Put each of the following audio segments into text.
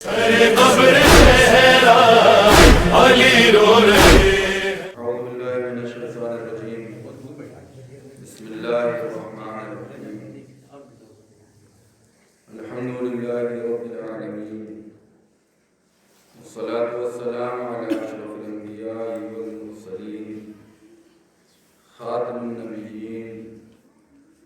قبر صحرا علی رو رہے. اعوذ باللہ من الشیطان الرجیم. بسم اللہ الرحمن الرحیم. الحمد للہ رب العالمین والصلاة والسلام علی اشرف الانبیاء والمرسلین خاتم النبیین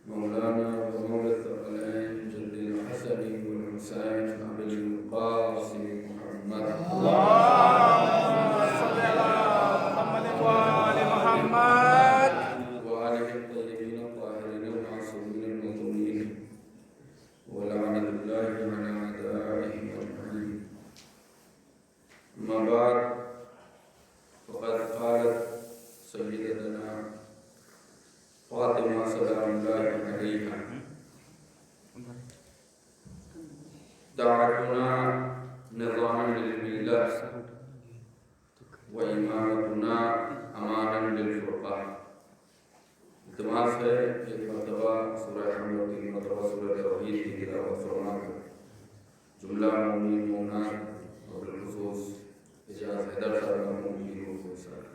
مولانا و مولا الثقلین جد الحسن والحسین ابی القاسم محمد وآلہ الطیبین الطاہرین المعصومین المظلومین ولعنۃ اللہ علی اعدائہم اجمعین. اما بعد فقد قالت سیدتنا فاطمہ سلام اللہ علیہا دعوتنا نظاما للملت وإمامتنا امانا للفرقہ. التماس ہے ایک مرتبہ سورہ حمد اور تین مرتبہ سورہ توحید کی تلاوت فرما کر جملہ مومنین مومنات اور بالخصوص اجاز حیدر صاحب مرحوم کی روح کو احسان کریں.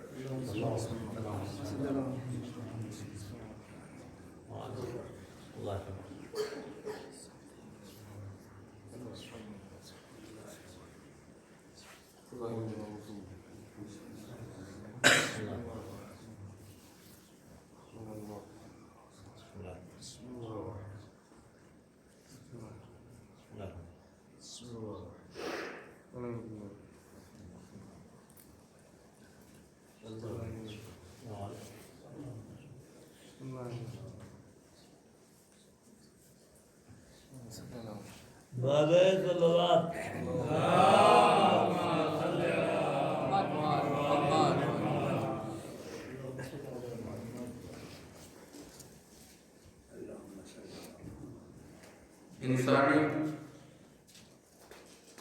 انسانی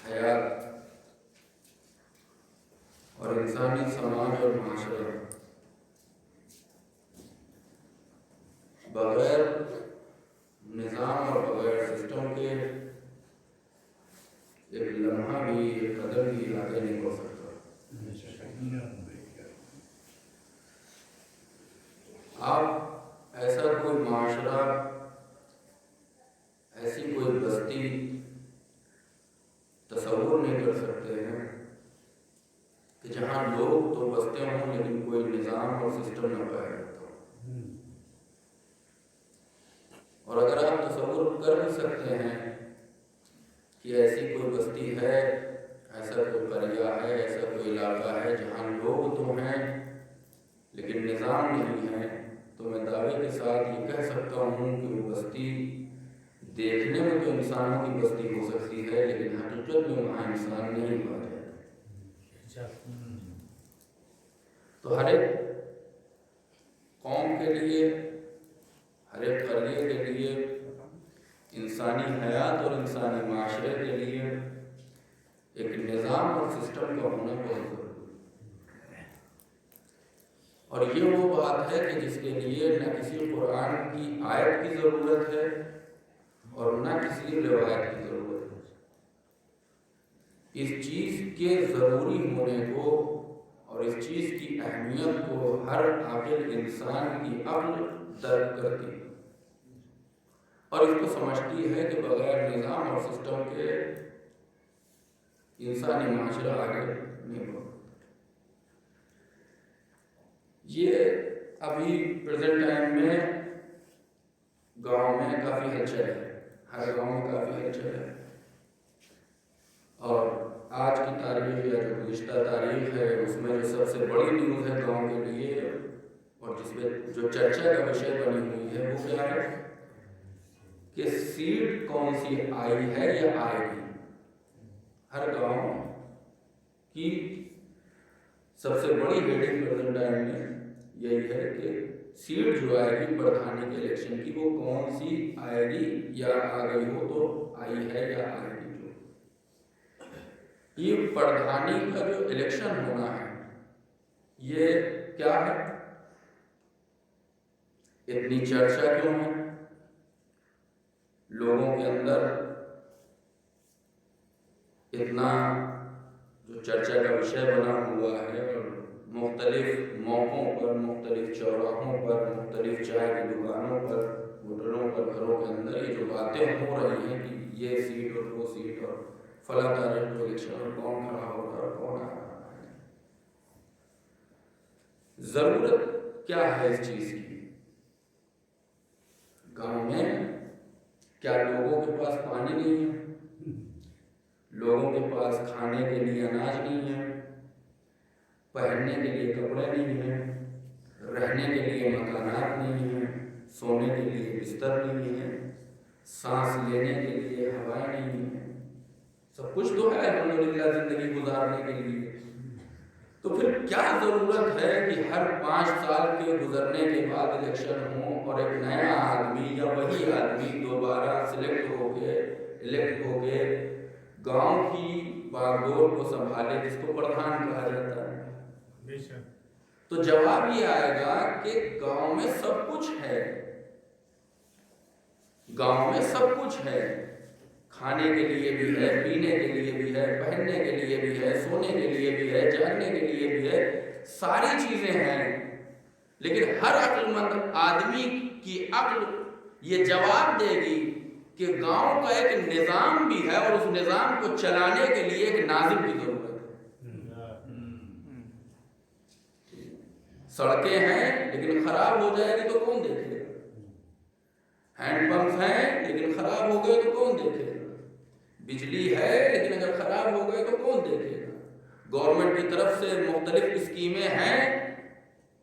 حیات اور انسانی سماج اور معاشرہ بغیر نظام اور بغیر سسٹم کے ایک لمحہ بھی ایک قدم بھی آگے نہیں ہو سکتا. آپ ایسا کوئی معاشرہ ایسی کوئی بستی تصور نہیں کر سکتے ہیں کہ جہاں لوگ تو بستے ہوں لیکن کوئی نظام اور سسٹم نہ پایا جاتا ہو. اور اگر آپ تصور کر بھی سکتے ہیں کہ ایسی کوئی بستی ہے، ایسا کوئی قریہ ہے، ایسا کوئی علاقہ ہے جہاں لوگ تو ہیں لیکن نظام نہیں ہے، تو میں دعوے کے ساتھ یہ کہہ سکتا ہوں کہ وہ بستی دیکھنے میں تو انسانوں کی بستی ہو سکتی ہے لیکن حقیقت میں وہاں انسان نہیں پایا جاتا. تو ہر ایک قوم کے لیے، ہر ایک قریے کے لیے، انسانی حیات اور انسانی معاشرے کے لیے ایک نظام اور سسٹم کا ہونا بہت ضروری ہے. اور یہ وہ بات ہے کہ جس کے لیے نہ کسی قرآن کی آیت کی ضرورت ہے اور نہ کسی روایت کی ضرورت ہے. اس چیز کے ضروری ہونے کو اور اس چیز کی اہمیت کو ہر عاقل انسان کی عقل درک کرتی اور اس کو سمجھتی ہے کہ بغیر نظام اور سسٹم کے انسانی معاشرہ آگے نہیں بڑھتا. یہ ابھی پریزنٹ ٹائم میں گاؤں میں کافی ہلچل ہے، ہر گاؤں میں کافی ہلچل ہے. اور آج کی تاریخ یا جو گزشتہ تاریخ ہے اس میں جو سب سے بڑی نیوز ہے گاؤں کے لیے اور جس میں جو چرچا کا وشے بنی ہوئی ہے وہ کیا ہے کہ سیٹ کون سی آئی ہے یا آئے گی. ہر گاؤں کی سب سے بڑی ہیڈنگ پریزنٹ ٹائم میں یہی ہے کہ سیٹ جو آئے گی پردھانی کے الیکشن کی وہ کون سی آئے گی یا آ گئی ہو تو آئی ہے یا آئے گی. جو یہ پردھانی کا جو الیکشن ہونا ہے یہ کیا ہے، اتنی چرچا کیوں ہے، لوگوں کے اندر کتنا جو چرچا کا وشے بنا ہوا ہے، اور مختلف موقعوں پر، مختلف چوراہوں پر، مختلف چائے کی دکانوں پر، ہوٹلوں پر، گھروں کے اندر یہ جو باتیں ہو رہی ہیں کہ یہ سیٹ اور وہ سیٹ اور فلاں تاریخ کو الیکشن اور کون کھڑا ہوگا اور کون آ رہا ہے، ضرورت کیا ہے اس چیز کی؟ گاؤں میں کیا لوگوں کے پاس پانی نہیں ہے؟ لوگوں کے پاس کھانے کے لیے اناج نہیں ہے؟ پہننے کے لیے کپڑے نہیں ہیں؟ رہنے کے لیے مکانات نہیں ہیں؟ سونے کے لیے بستر نہیں ہے؟ سانس لینے کے لیے ہوائیں نہیں ہیں؟ سب کچھ تو ہے الحمدللہ زندگی گزارنے کے لیے، تو پھر کیا ضرورت ہے کہ ہر 5 سال کے گزرنے کے بعد الیکشن ہوں اور ایک نیا آدمی یا وہی آدمی دوبارہ سلیکٹ ہو کے الیکٹ ہو کے گاؤں کی باغڈور کو سنبھالے، جس کو پردھان کہا جاتا ہے؟ تو جواب یہ آئے گا کہ گاؤں میں سب کچھ ہے، گاؤں میں سب کچھ ہے، کھانے کے لیے بھی ہے، پینے کے لیے بھی ہے، پہننے کے لیے بھی ہے، سونے کے لیے بھی ہے، جاگنے کے لیے بھی ہے، ساری چیزیں ہیں، لیکن ہر عقل مند آدمی کی عقل یہ جواب دے گی کہ گاؤں کا ایک نظام بھی ہے اور اس نظام کو چلانے کے لیے ایک ناظم کی ضرورت ہے۔ سڑکیں ہیں لیکن خراب ہو جائے گی تو کون دیکھے گا؟ ہینڈ پمپس ہیں لیکن خراب ہو گئے تو کون دیکھے گا؟ بجلی ہے لیکن اگر خراب ہو گئے تو کون دیکھے گا؟ گورنمنٹ کی طرف سے مختلف اسکیمیں ہیں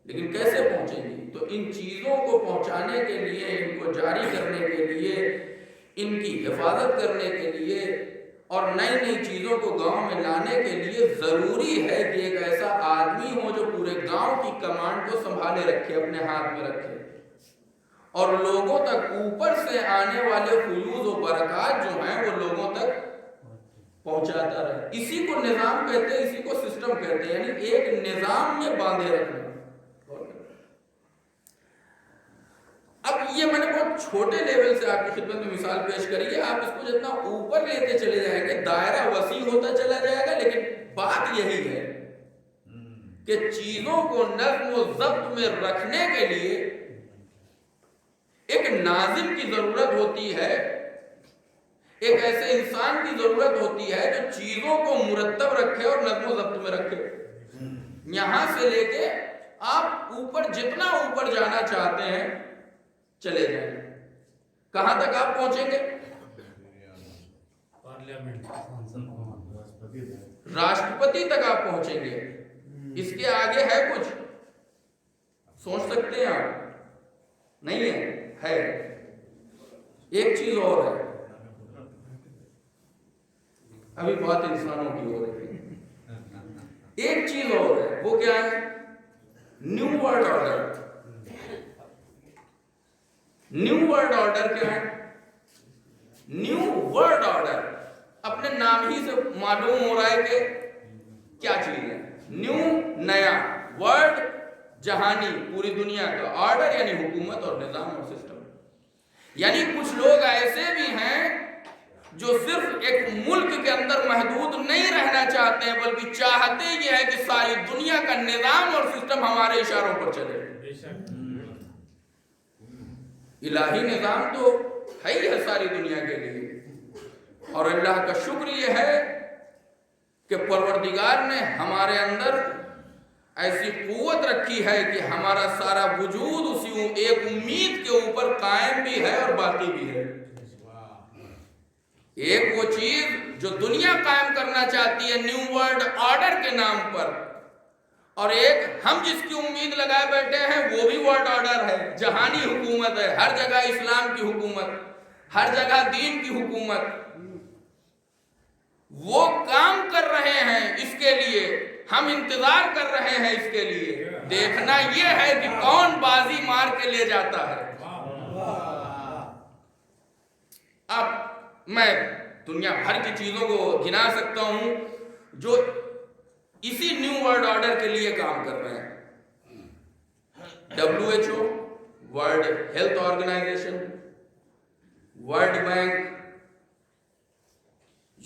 لیکن کیسے پہنچیں گی؟ تو ان چیزوں کو پہنچانے کے لیے، ان کو جاری کرنے کے لیے، ان کی حفاظت کرنے کے لیے اور نئی نئی چیزوں کو گاؤں میں لانے کے لیے ضروری ہے کہ ایک ایسا آدمی ہو جو پورے گاؤں کی کمانڈ کو سنبھالے رکھے، اپنے ہاتھ میں رکھے، اور لوگوں تک اوپر سے آنے والے فیوز و برکات جو ہیں وہ لوگوں تک پہنچاتا رہے۔ اسی کو نظام کہتے ہیں، اسی کو سسٹم کہتے ہیں، یعنی ایک نظام میں باندھے رکھنا۔ اب یہ میں نے بہت چھوٹے لیول سے آپ کی خدمت میں مثال پیش کری ہے، آپ اس کو جتنا اوپر لیتے چلے جائیں گے دائرہ وسیع ہوتا چلا جائے گا، لیکن بات یہی ہے کہ چیزوں کو نظم و ضبط میں رکھنے کے لیے ایک ناظم کی ضرورت ہوتی ہے، ایک ایسے انسان کی ضرورت ہوتی ہے جو چیزوں کو مرتب رکھے اور نظم و ضبط میں رکھے۔ یہاں سے لے کے آپ اوپر جتنا اوپر جانا چاہتے ہیں چلے جائیں، کہاں تک آپ پہنچیں گے؟ راشٹرپتی تک آپ پہنچیں گے، اس کے آگے ہے کچھ؟ سوچ سکتے ہیں آپ؟ نہیں ہے۔ ایک چیز اور ہے، ابھی بات انسانوں کی ہو رہی ہے، ایک چیز اور ہے، وہ کیا ہے؟ New world order. New world order کیا ہے؟ نیو ورلڈ آرڈر اپنے نام ہی سے معلوم ہو رہا ہے کہ کیا چیز ہے۔ نیو نیا، ورلڈ جہانی، پوری دنیا کا، آرڈر یعنی حکومت اور نظام اور سسٹم۔ یعنی کچھ لوگ ایسے بھی ہیں جو صرف ایک ملک کے اندر محدود نہیں رہنا چاہتے ہیں، بلکہ چاہتے یہ ہے کہ ساری دنیا کا نظام اور سسٹم ہمارے اشاروں پر چلے۔ الہی نظام تو ہے ہی ہے ساری دنیا کے لیے، اور اللہ کا شکر یہ ہے کہ پروردگار نے ہمارے اندر ایسی قوت رکھی ہے کہ ہمارا سارا وجود اسی ایک امید کے اوپر قائم بھی ہے اور باقی بھی ہے۔ ایک وہ چیز جو دنیا قائم کرنا چاہتی ہے نیو ورلڈ آرڈر کے نام پر، اور ایک ہم جس کی امید لگائے بیٹھے ہیں وہ بھی ورلڈ آرڈر ہے، جہانی حکومت ہے، ہر جگہ اسلام کی حکومت، ہر جگہ دین کی حکومت۔ وہ کام کر رہے ہیں اس کے لیے، ہم انتظار کر رہے ہیں اس کے لیے، دیکھنا یہ ہے کہ کون بازی مار کے لے جاتا ہے۔ اب میں دنیا بھر کی چیزوں کو گنا سکتا ہوں جو اسی نیو ورلڈ آرڈر کے لیے کام کر رہے ہیں۔ WHO، world health organization, world bank,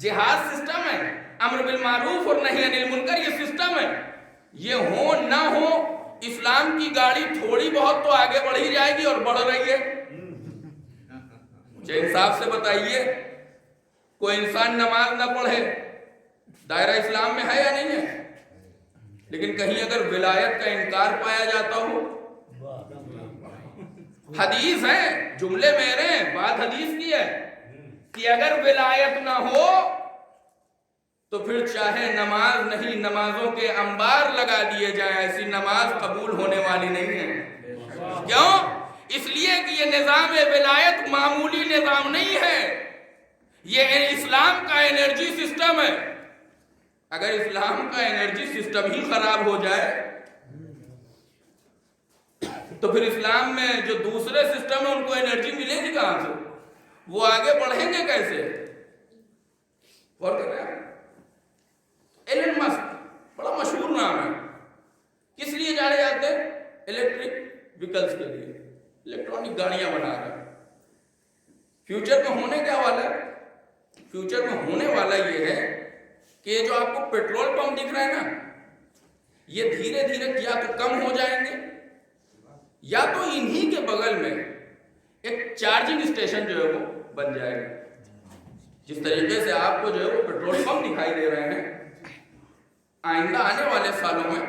جہاد سسٹم ہے، امر بالمعروف اور نہی عن المنکر یہ سسٹم ہے. یہ ہو نہ ہو اسلام کی گاڑی تھوڑی بہت تو آگے بڑھی جائے گی اور بڑھ رہی ہے. مجھے انصاف سے بتائیے، کوئی انسان نماز نہ پڑھے دائرہ اسلام میں ہے یا نہیں ہے؟ لیکن کہیں اگر ولایت کا انکار پایا جاتا ہو، حدیث ہے، جملے میرے ہیں، بات حدیث کی ہے کہ اگر ولایت نہ ہو تو پھر چاہے نماز نہیں، نمازوں کے انبار لگا دیے جائیں، ایسی نماز قبول ہونے والی نہیں ہے. کیوں؟ اس لیے کہ یہ نظام ولایت معمولی نظام نہیں ہے، یہ اسلام کا انرجی سسٹم ہے. اگر اسلام کا انرجی سسٹم ہی خراب ہو جائے تو پھر اسلام میں جو دوسرے سسٹم ہیں ان کو انرجی ملے گی کہاں سے؟ وہ آگے بڑھیں گے کیسے؟ غور کر رہے ہیں؟ ایلن مسک بڑا مشہور نام ہے، کس لیے جانے جاتے ہیں؟ الیکٹرک ویکلز کے لیے، الیکٹرانک گاڑیاں بنا رہے ہیں. فیوچر میں ہونے کیا والا ہے؟ فیوچر میں ہونے والا یہ ہے کہ یہ جو آپ کو پیٹرول پمپ دکھ رہا ہے نا، یہ دھیرے دھیرے یا تو کم ہو جائیں گے یا تو انہی کے بغل میں ایک چارجنگ اسٹیشن جو ہے وہ بن جائے گا. جس طریقے سے آپ کو جو ہے وہ پیٹرول پمپ دکھائی دے رہے ہیں، آئندہ آنے والے سالوں میں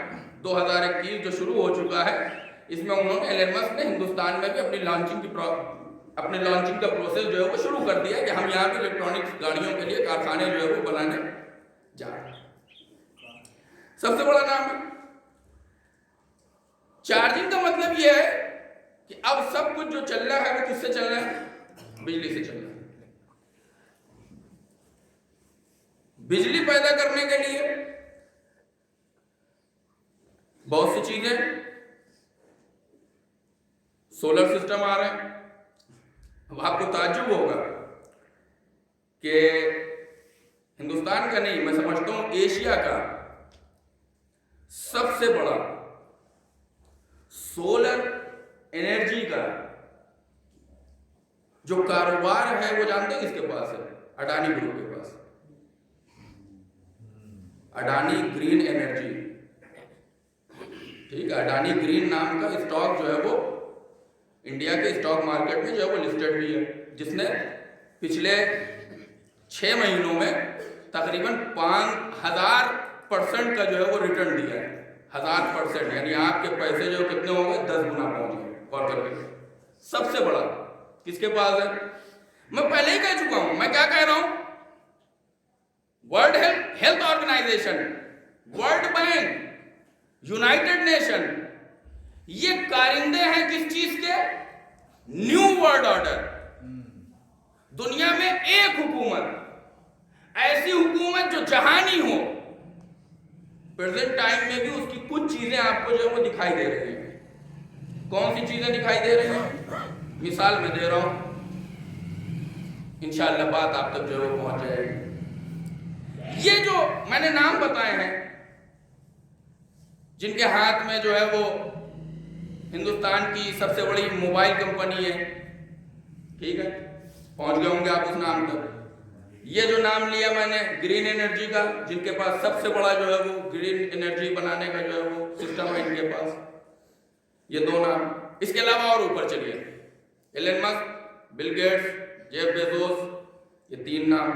2021 جو شروع ہو چکا ہے، اس میں انہوں نے ایلن مسک نے ہندوستان میں بھی اپنی لانچنگ کا پروسیس جو ہے وہ شروع کر دیا کہ ہم یہاں پہ الیکٹرانک گاڑیوں کے لیے کارخانے جو ہے وہ بنانے جا رہے ہیں. سب سے بڑا نام ہے. چارجنگ کا مطلب یہ ہے کہ اب سب کچھ جو چل رہا ہے وہ کس سے چل رہا ہے؟ بجلی سے چل رہا ہے. بجلی پیدا کرنے کے لیے بہت سی چیزیں، سولر سسٹم آ رہے ہیں. اب آپ کو تعجب ہوگا کہ ہندوستان کا نہیں، میں سمجھتا ہوں ایشیا کا سب سے بڑا سولر انرجی کا جو کاروبار ہے وہ جانتے ہیں کس کے پاس ہے؟ اڈانی گروپ کے پاس. اڈانی گرین انرجی، ٹھیک ہے، اڈانی گرین نام کا اسٹاک جو ہے وہ انڈیا کے اسٹاک مارکیٹ میں جو ہے وہ لسٹڈ بھی ہے، جس نے پچھلے 6 مہینوں میں تقریباً 5000% کا جو ہے وہ ریٹرن دیا ہے. 1000%، یعنی آپ کے پیسے جو کتنے ہوں گے 10 گنا پہنچ گئے. غور کر کے سب سے بڑا کس کے پاس ہے؟ میں پہلے ہی کہہ چکا ہوں. میں کیا کہہ رہا ہوں؟ World health organization, world bank, united nation, یہ کارندے ہیں کس چیز کے؟ New world order. دنیا میں ایک حکومت، ایسی حکومت جو جہانی ہو، پریزنٹ ٹائم میں بھی اس کی کچھ چیزیں آپ کو جو ہے وہ دکھائی دے رہی ہیں. کون سی چیزیں دکھائی دے رہی ہیں؟ مثال میں دے رہا ہوں، انشاءاللہ بات آپ تک جو ہے وہ پہنچ جائے گی. یہ جو میں نے نام بتائے ہیں جن کے ہاتھ میں جو ہے وہ ہندوستان کی سب سے بڑی موبائل کمپنی ہے، ٹھیک ہے، پہنچ گئے ہوں گے آپ اس نام تک. یہ جو نام لیا میں نے گرین انرجی کا، جن کے پاس سب سے بڑا جو ہے وہ گرین انرجی بنانے کا جو ہے وہ سسٹم ہے ان کے پاس، یہ 2 نام. اس کے علاوہ اور اوپر چلیے، ایلن مسک، بل گیٹس، جیف بیزوس، یہ 3 نام.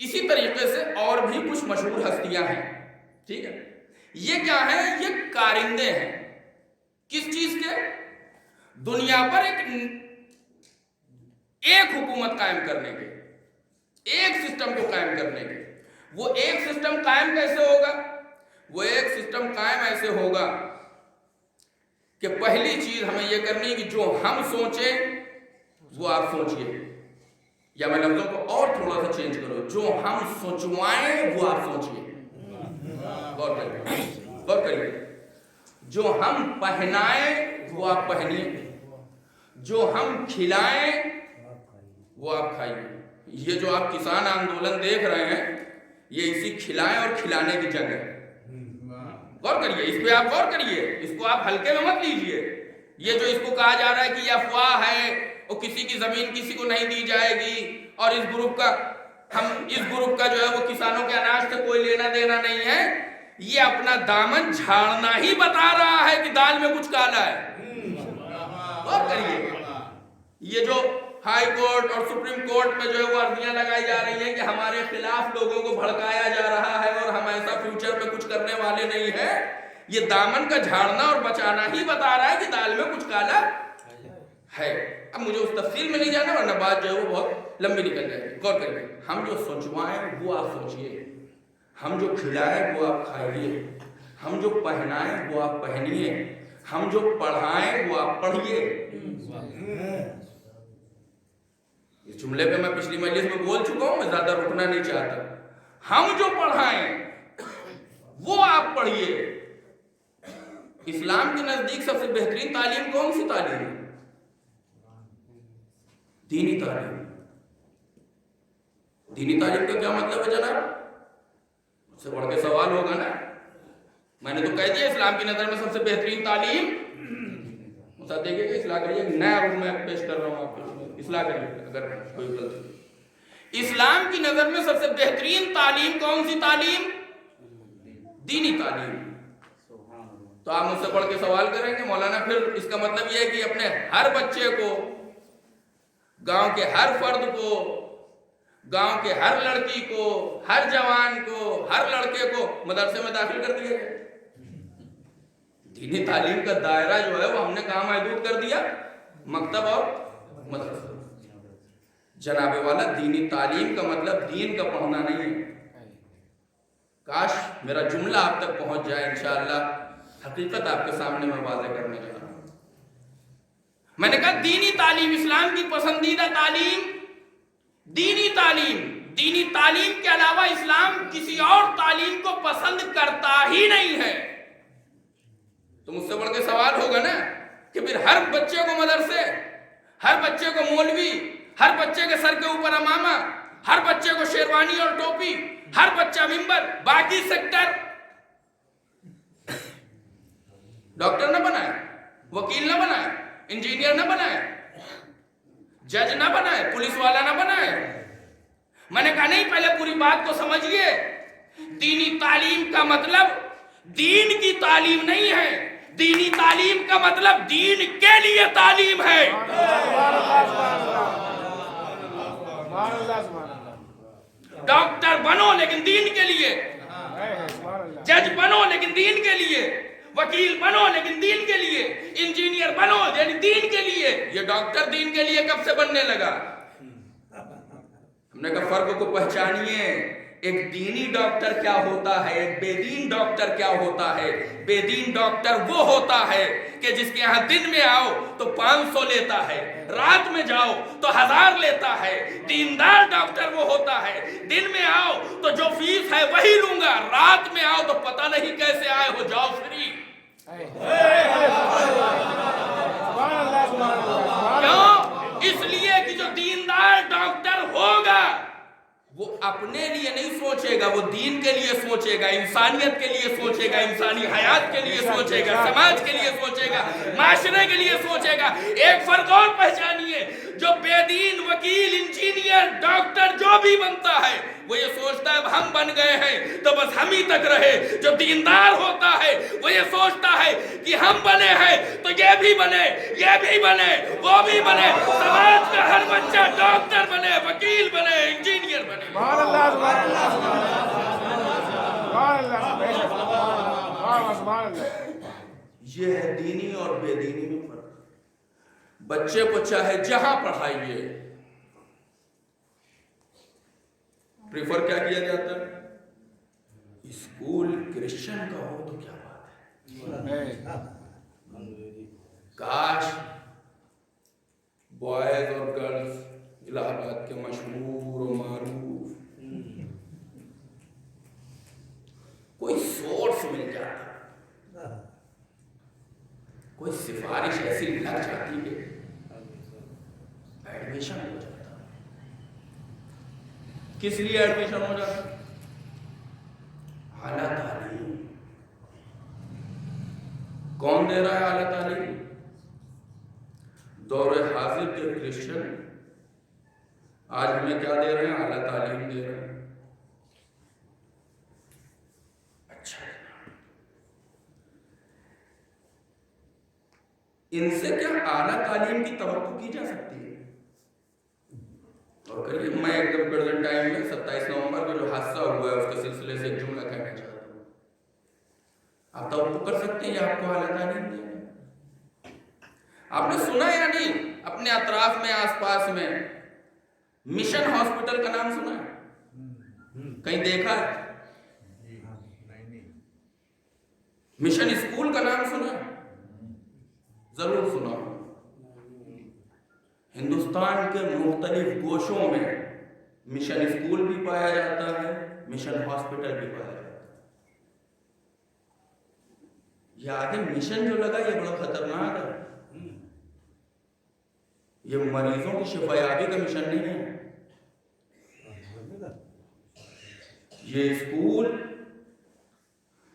اسی طریقے سے اور بھی کچھ مشہور ہستیاں ہیں، ٹھیک ہے. یہ کیا ہے؟ یہ کارندے ہیں کس چیز کے؟ دنیا پر ایک حکومت قائم کرنے کے، ایک سسٹم کو قائم کرنے کے. وہ ایک سسٹم قائم کیسے ہوگا؟ وہ ایک سسٹم قائم ایسے ہوگا کہ پہلی چیز ہمیں یہ کرنی ہے کہ جو ہم سوچیں وہ آپ سوچئے، یا میں لفظوں کو اور تھوڑا سا چینج کرو، جو ہم سوچوائیں وہ آپ سوچئے. غور کریے. جو ہم پہنائیں وہ آپ پہنیے، جو ہم کھلائیں وہ آپ کھائیے. یہ جو آپ کسان آندولن دیکھ رہے ہیں، یہ اسی کھلائیں اور کھلانے کی جنگ ہے. غور کریے، اس پہ آپ غور کریے، اس کو آپ ہلکے میں مت لیجئے. یہ جو اس کو کہا جا رہا ہے کہ یہ افواہ ہے اور کسی کی زمین کسی کو نہیں دی جائے گی اور اس گروپ کا، ہم اس گروپ کا جو ہے وہ کسانوں کے اناج سے کوئی لینا دینا نہیں ہے، یہ اپنا دامن جھاڑنا ہی بتا رہا ہے کہ دال میں کچھ کالا ہے۔ غور کریے، یہ جو ہائی کورٹ اور سپریم کورٹ میں جو ہے وہ عرضیاں لگائی جا رہی ہیں کہ ہمارے خلاف لوگوں کو بھڑکایا جا رہا ہے اور ہم ایسا فیوچر میں کچھ کرنے والے نہیں ہیں، یہ دامن کا جھاڑنا اور بچانا ہی بتا رہا ہے کہ دال میں کچھ کالا ہے۔ اب مجھے اس تفصیل میں نہیں جانا ورنہ بات جو ہے وہ بہت لمبی نکل جائے گی۔ غور کریے، ہم جو سوچوائیں وہ آپ سوچیے، ہم جو کھلائیں وہ آپ کھائیے، ہم جو پہنائیں وہ آپ پہنیے، ہم جو پڑھائیں وہ آپ پڑھیے۔ اس جملے پہ میں پچھلی مجلس میں بول چکا ہوں، میں زیادہ رکنا نہیں چاہتا۔ ہم جو پڑھائیں وہ آپ پڑھیے۔ اسلام کے نزدیک سب سے بہترین تعلیم کون سی تعلیم ہے؟ دینی تعلیم۔ دینی تعلیم کا کیا مطلب ہے جناب؟ اس سے بڑھ کے سوال ہوگا نا۔ میں نے تو کہہ دیا اسلام کی نظر میں سب سے بہترین تعلیم، مسا دیکھیں کہ اصلاح کریے، نیا روم میں پیش کر رہا ہوں آپ کو، اصلاح کریے اگر کوئی غلطی۔ اسلام کی نظر میں سب سے بہترین تعلیم کون سی تعلیم؟ دینی تعلیم۔ تو آپ مجھ سے پڑھ کے سوال کریں گے مولانا پھر اس کا مطلب یہ ہے کہ اپنے ہر بچے کو، گاؤں کے ہر فرد کو، گاؤں کے ہر لڑکی کو، ہر جوان کو، ہر لڑکے کو مدرسے میں داخل کر دیا جائے؟ دینی تعلیم کا دائرہ جو ہے وہ ہم نے کہاں محدود کر دیا؟ مکتب اور مدرسہ۔ جناب والا، دینی تعلیم کا مطلب دین کا پڑھنا نہیں ہے۔ کاش میرا جملہ آپ تک پہنچ جائے، انشاءاللہ حقیقت آپ کے سامنے میں واضح کرنے جا رہا ہوں۔ میں نے کہا دینی تعلیم، اسلام کی پسندیدہ تعلیم دینی تعلیم۔ دینی تعلیم کے علاوہ اسلام کسی اور تعلیم کو پسند کرتا ہی نہیں ہے۔ تو مجھ سے بڑھ کے سوال ہوگا نا کہ پھر ہر بچے کو مدرسے، ہر بچے کو مولوی، ہر بچے کے سر کے اوپر امامہ، ہر بچے کو شیروانی اور ٹوپی، ہر بچہ ممبر، باقی سیکٹر ڈاکٹر نہ بنائے، وکیل نہ بنائے، انجینئر نہ بنائے، جج نہ بنائے، پولیس والا نہ بنائے؟ میں نے کہا نہیں، پہلے پوری بات کو سمجھیے۔ دینی تعلیم کا مطلب دین کی تعلیم نہیں ہے، دینی تعلیم کا مطلب دین کے لیے تعلیم ہے۔ ڈاکٹر بنو لیکن دین کے لیے، جج بنو لیکن دین کے لیے، وکیل بنو لیکن دین کے لیے، انجینئر بنو یعنی دین کے لیے۔ یہ ڈاکٹر دین کے لیے کب سے بننے لگا؟ ہم نے کہا فرق کو پہچانیے، ایک دینی ڈاکٹر کیا ہوتا ہے، ایک بے دین ڈاکٹر کیا ہوتا ہے۔ بے دین ڈاکٹر وہ ہوتا ہے کہ جس کے یہاں دن میں آؤ تو 500 لیتا ہے، رات میں جاؤ تو 1000 لیتا ہے۔ دیندار ڈاکٹر وہ ہوتا ہے، دن میں آؤ تو جو فیس ہے وہی لوں گا، رات میں آؤ تو پتہ نہیں کیسے آئے ہو، جاؤ فری۔ کیوں؟ اس لیے کہ جو دیندار ڈاکٹر ہوگا وہ اپنے لیے نہیں سوچے گا، وہ دین کے لیے سوچے گا، انسانیت کے لیے سوچے گا، انسانی حیات کے لیے سوچے گا، سماج کے لیے سوچے گا، معاشرے کے لیے سوچے گا۔ ایک فرق اور پہچانیے، جو بے دین وکیل، انجینئر، ڈاکٹر جو بھی بنتا ہے وہ یہ سوچتا ہے ہم بن گئے ہیں تو بس ہم ہی تک رہے۔ جو دیندار ہوتا ہے وہ یہ سوچتا ہے کہ ہم بنے ہیں تو یہ بھی بنے، یہ بھی بنے، وہ بھی بنے، سماج کا ہر بچہ ڈاکٹر بنے، وکیل بنے، انجینئر بنے۔ یہ ہے دینی اور بے دینی میں فرق۔ بچے کو چاہے جہاں پڑھائیے، پریفر کیا کیا جاتا ہے؟ اسکول کرسچن کا ہو تو کیا بات ہے۔ کاش بوائز اور گرلز الہ آباد کے مشہور و معروف کوئی سورس مل جاتا، کوئی سفارش ایسی لگ جاتی کہ ایڈمیشن ہو جاتا۔ کس لیے ایڈمیشن ہو جاتا؟ اعلیٰ تعلیم۔ کون دے رہا ہے اعلیٰ تعلیم؟ دور حاضر کے کرسچن آج ہمیں کیا دے رہے ہیں؟ اعلیٰ تعلیم دے رہے ہیں. اچھا، ان سے کیا اعلیٰ تعلیم کی توقع کی جا سکتی ہے؟ اور کریے میں ایک دم پریزنٹ ٹائم میں 27 نومبر کو جو حادثہ ہوا ہے اس کے سلسلے سے ایک جملہ کہنا چاہتا ہوں. آپ توقع کر سکتے ہیں یہ آپ کو اعلیٰ تعلیم دیں گے؟ آپ نے سنا یا نہیں اپنے اطراف میں آس پاس میں مشن ہاسپٹل کا نام سنا ہے؟ کہیں دیکھا ہے؟ مشن اسکول کا نام سنا ہے؟ ضرور سنا. ہندوستان کے مختلف گوشوں میں مشن اسکول بھی پایا جاتا ہے، مشن ہاسپٹل بھی پایا جاتا ہے. یہ آگے مشن جو لگا یہ بڑا خطرناک ہے. یہ مریضوں کی شفا یابی کا مشن نہیں ہے. یہ اسکول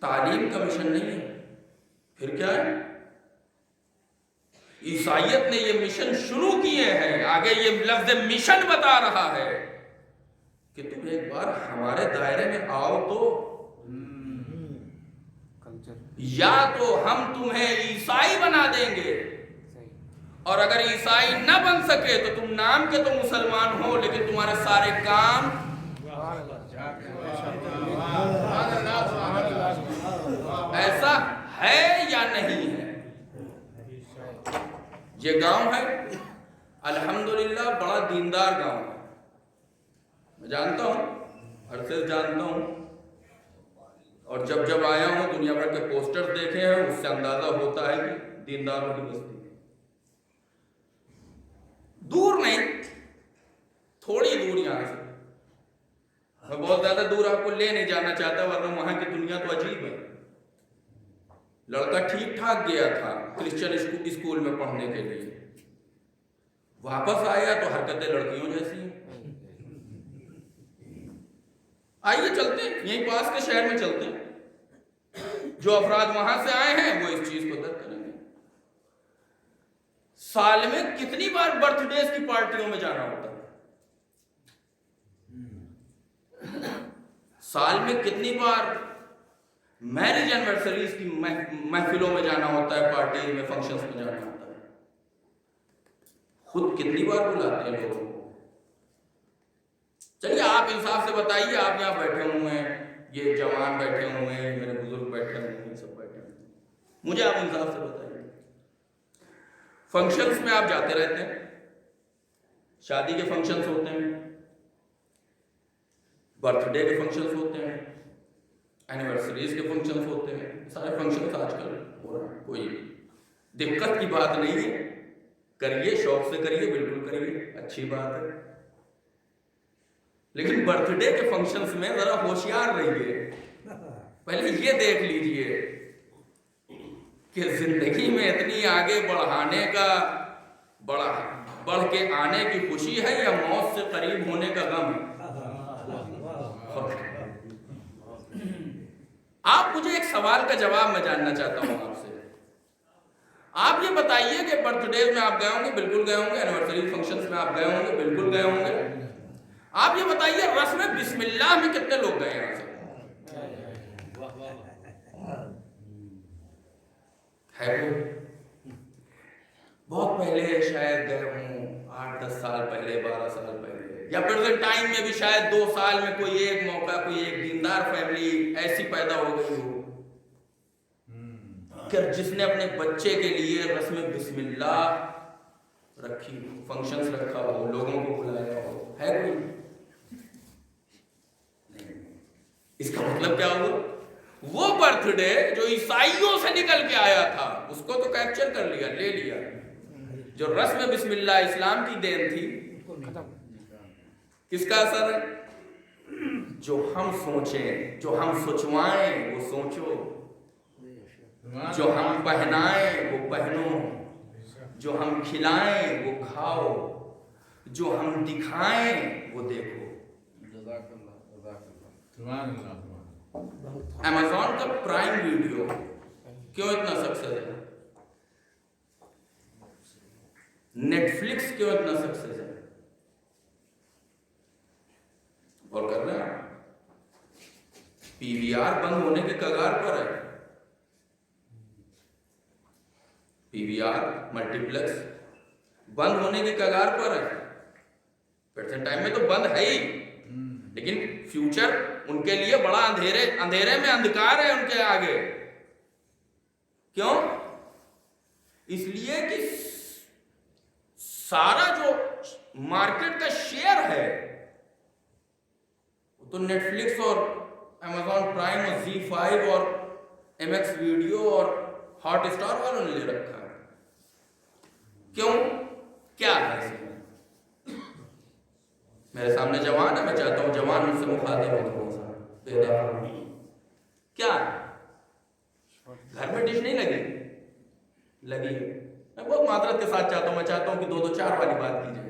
تعلیم کا مشن نہیں ہے. پھر کیا ہے؟ عیسائیت نے یہ مشن شروع کیے ہیں. آگے یہ لفظ مشن بتا رہا ہے کہ تم ایک بار ہمارے دائرے میں آؤ تو یا تو ہم تمہیں عیسائی بنا دیں گے، اور اگر عیسائی نہ بن سکے تو تم نام کے تو مسلمان ہو لیکن تمہارے سارے کام ایسا ہے یا نہیں ہے. یہ گاؤں ہے الحمدللہ بڑا دیندار گاؤں ہے. میں جانتا ہوں، عرصے سے جانتا ہوں، اور جب جب آیا ہوں دنیا بھر کے پوسٹر دیکھے ہیں اس سے اندازہ ہوتا ہے کہ دینداروں کی بستی ہے. دور نہیں، تھوڑی دور یہاں سے. میں بہت زیادہ دور آپ کو لے نہیں جانا چاہتا ورنہ وہاں کی دنیا تو عجیب ہے. لڑکا ٹھیک ٹھاک گیا تھا کرسچن اسکول میں پڑھنے کے لیے، واپس آیا تو حرکتیں لڑکیوں جیسی ہیں. آئیے چلتے ہیں، یہیں پاس کے شہر میں چلتے ہیں. جو افراد وہاں سے آئے ہیں وہ اس چیز کو درک کریں گے. سال میں کتنی بار برتھ ڈیز کی پارٹیوں میں جانا ہوتا ہے؟ سال میں کتنی بار میرج اینیورسریز کی محفلوں میں جانا ہوتا ہے، پارٹیز میں، فنکشنز میں جانا ہوتا ہے. خود کتنی بار بلاتے ہیں لوگوں کو. چلیے آپ انصاف سے بتائیے، آپ یہاں بیٹھے ہوئے ہیں، یہ جوان بیٹھے ہوئے ہیں، میرے بزرگ بیٹھے ہوئے ہیں، سب بیٹھے ہوئے ہیں، مجھے آپ انصاف سے بتائیے فنکشنز میں آپ جاتے رہتے ہیں، شادی کے فنکشنز ہوتے ہیں، برتھ ڈے کے فنکشنز ہوتے ہیں، اینیورسریز کے فنکشنز ہوتے ہیں. سارے فنکشنز آج کل ہو رہے ہیں، کوئی دقت کی بات نہیں ہے. کریے، شوق سے کریے، بالکل کریے، اچھی بات ہے. لیکن برتھ ڈے کے فنکشنز میں ذرا ہوشیار رہیے. پہلے یہ دیکھ لیجئے کہ زندگی میں اتنی آگے بڑھانے کا، بڑھ کے آنے کی خوشی ہے یا موت سے قریب ہونے کا غم ہے؟ آپ مجھے ایک سوال کا جواب میں جاننا چاہتا ہوں آپ سے. آپ یہ بتائیے کہ برتھ ڈیز میں آپ گئے ہوں گے، بالکل گئے ہوں گے. اینیورسری فنکشنز میں آپ گئے ہوں گے، بالکل گئے ہوں گے. آپ یہ بتائیے رسم بسم اللہ میں کتنے لوگ گئے یہاں سے؟ ہے کوئی؟ بہت پہلے شاید گئے ہوں، 8-10 سال پہلے، 12 سال پہلے، یا پریزنٹ ٹائم میں بھی شاید 2 سال میں کوئی ایک موقع، کوئی ایک دیندار فیملی ایسی پیدا ہو گئی ہو کہ جس نے اپنے بچے کے لیے رسم بسم اللہ رکھی ہو، فنکشنز رکھا ہو، لوگوں کو بلایا ہو. ہے کوئی؟ اس کا مطلب کیا ہوا؟ وہ برتھ ڈے جو عیسائیوں سے نکل کے آیا تھا اس کو تو کیپچر کر لیا، لے لیا. جو رسم بسم اللہ اسلام کی دین تھی، کس کا اثر ہے؟ جو ہم سوچیں، جو ہم سوچوائیں وہ سوچو، جو ہم پہنائیں وہ پہنو، جو ہم کھلائیں وہ کھاؤ، جو ہم دکھائیں وہ دیکھو. ایمیزون کا پرائم ویڈیو کیوں اتنا سکسیس ہے؟ نیٹ فلکس کیوں اتنا سکسیس ہے؟ اور کر رہے ہیں. پی وی آر بند ہونے کے کگار پر ہے. پی وی آر ملٹی پلیکس بند ہونے کے کگار پر ہے. پریزنٹ ٹائم میں تو بند ہے ہی، لیکن فیوچر ان کے لیے بڑا اندھیرے میں اندھکار ہے ان کے آگے. کیوں؟ اس لیے کہ سارا جو مارکیٹ کا شیئر ہے وہ تو نیٹ فلکس اور امیزون پرائم اور زی5 اور ایم ایکس ویڈیو اور ہاٹ اسٹار والوں نے لے رکھا ہے. کیوں؟ کیا ہے اس میں؟ میرے سامنے جوان ہے، میں چاہتا ہوں جوان مجھ سے مخاطب ہو تھوڑا سا. کیا ہے؟ گھر میں ڈش نہیں لگی ہے. میں بہت معذرت کے ساتھ چاہتا ہوں، میں چاہتا ہوں کہ 2 4 والی بات کی جائے.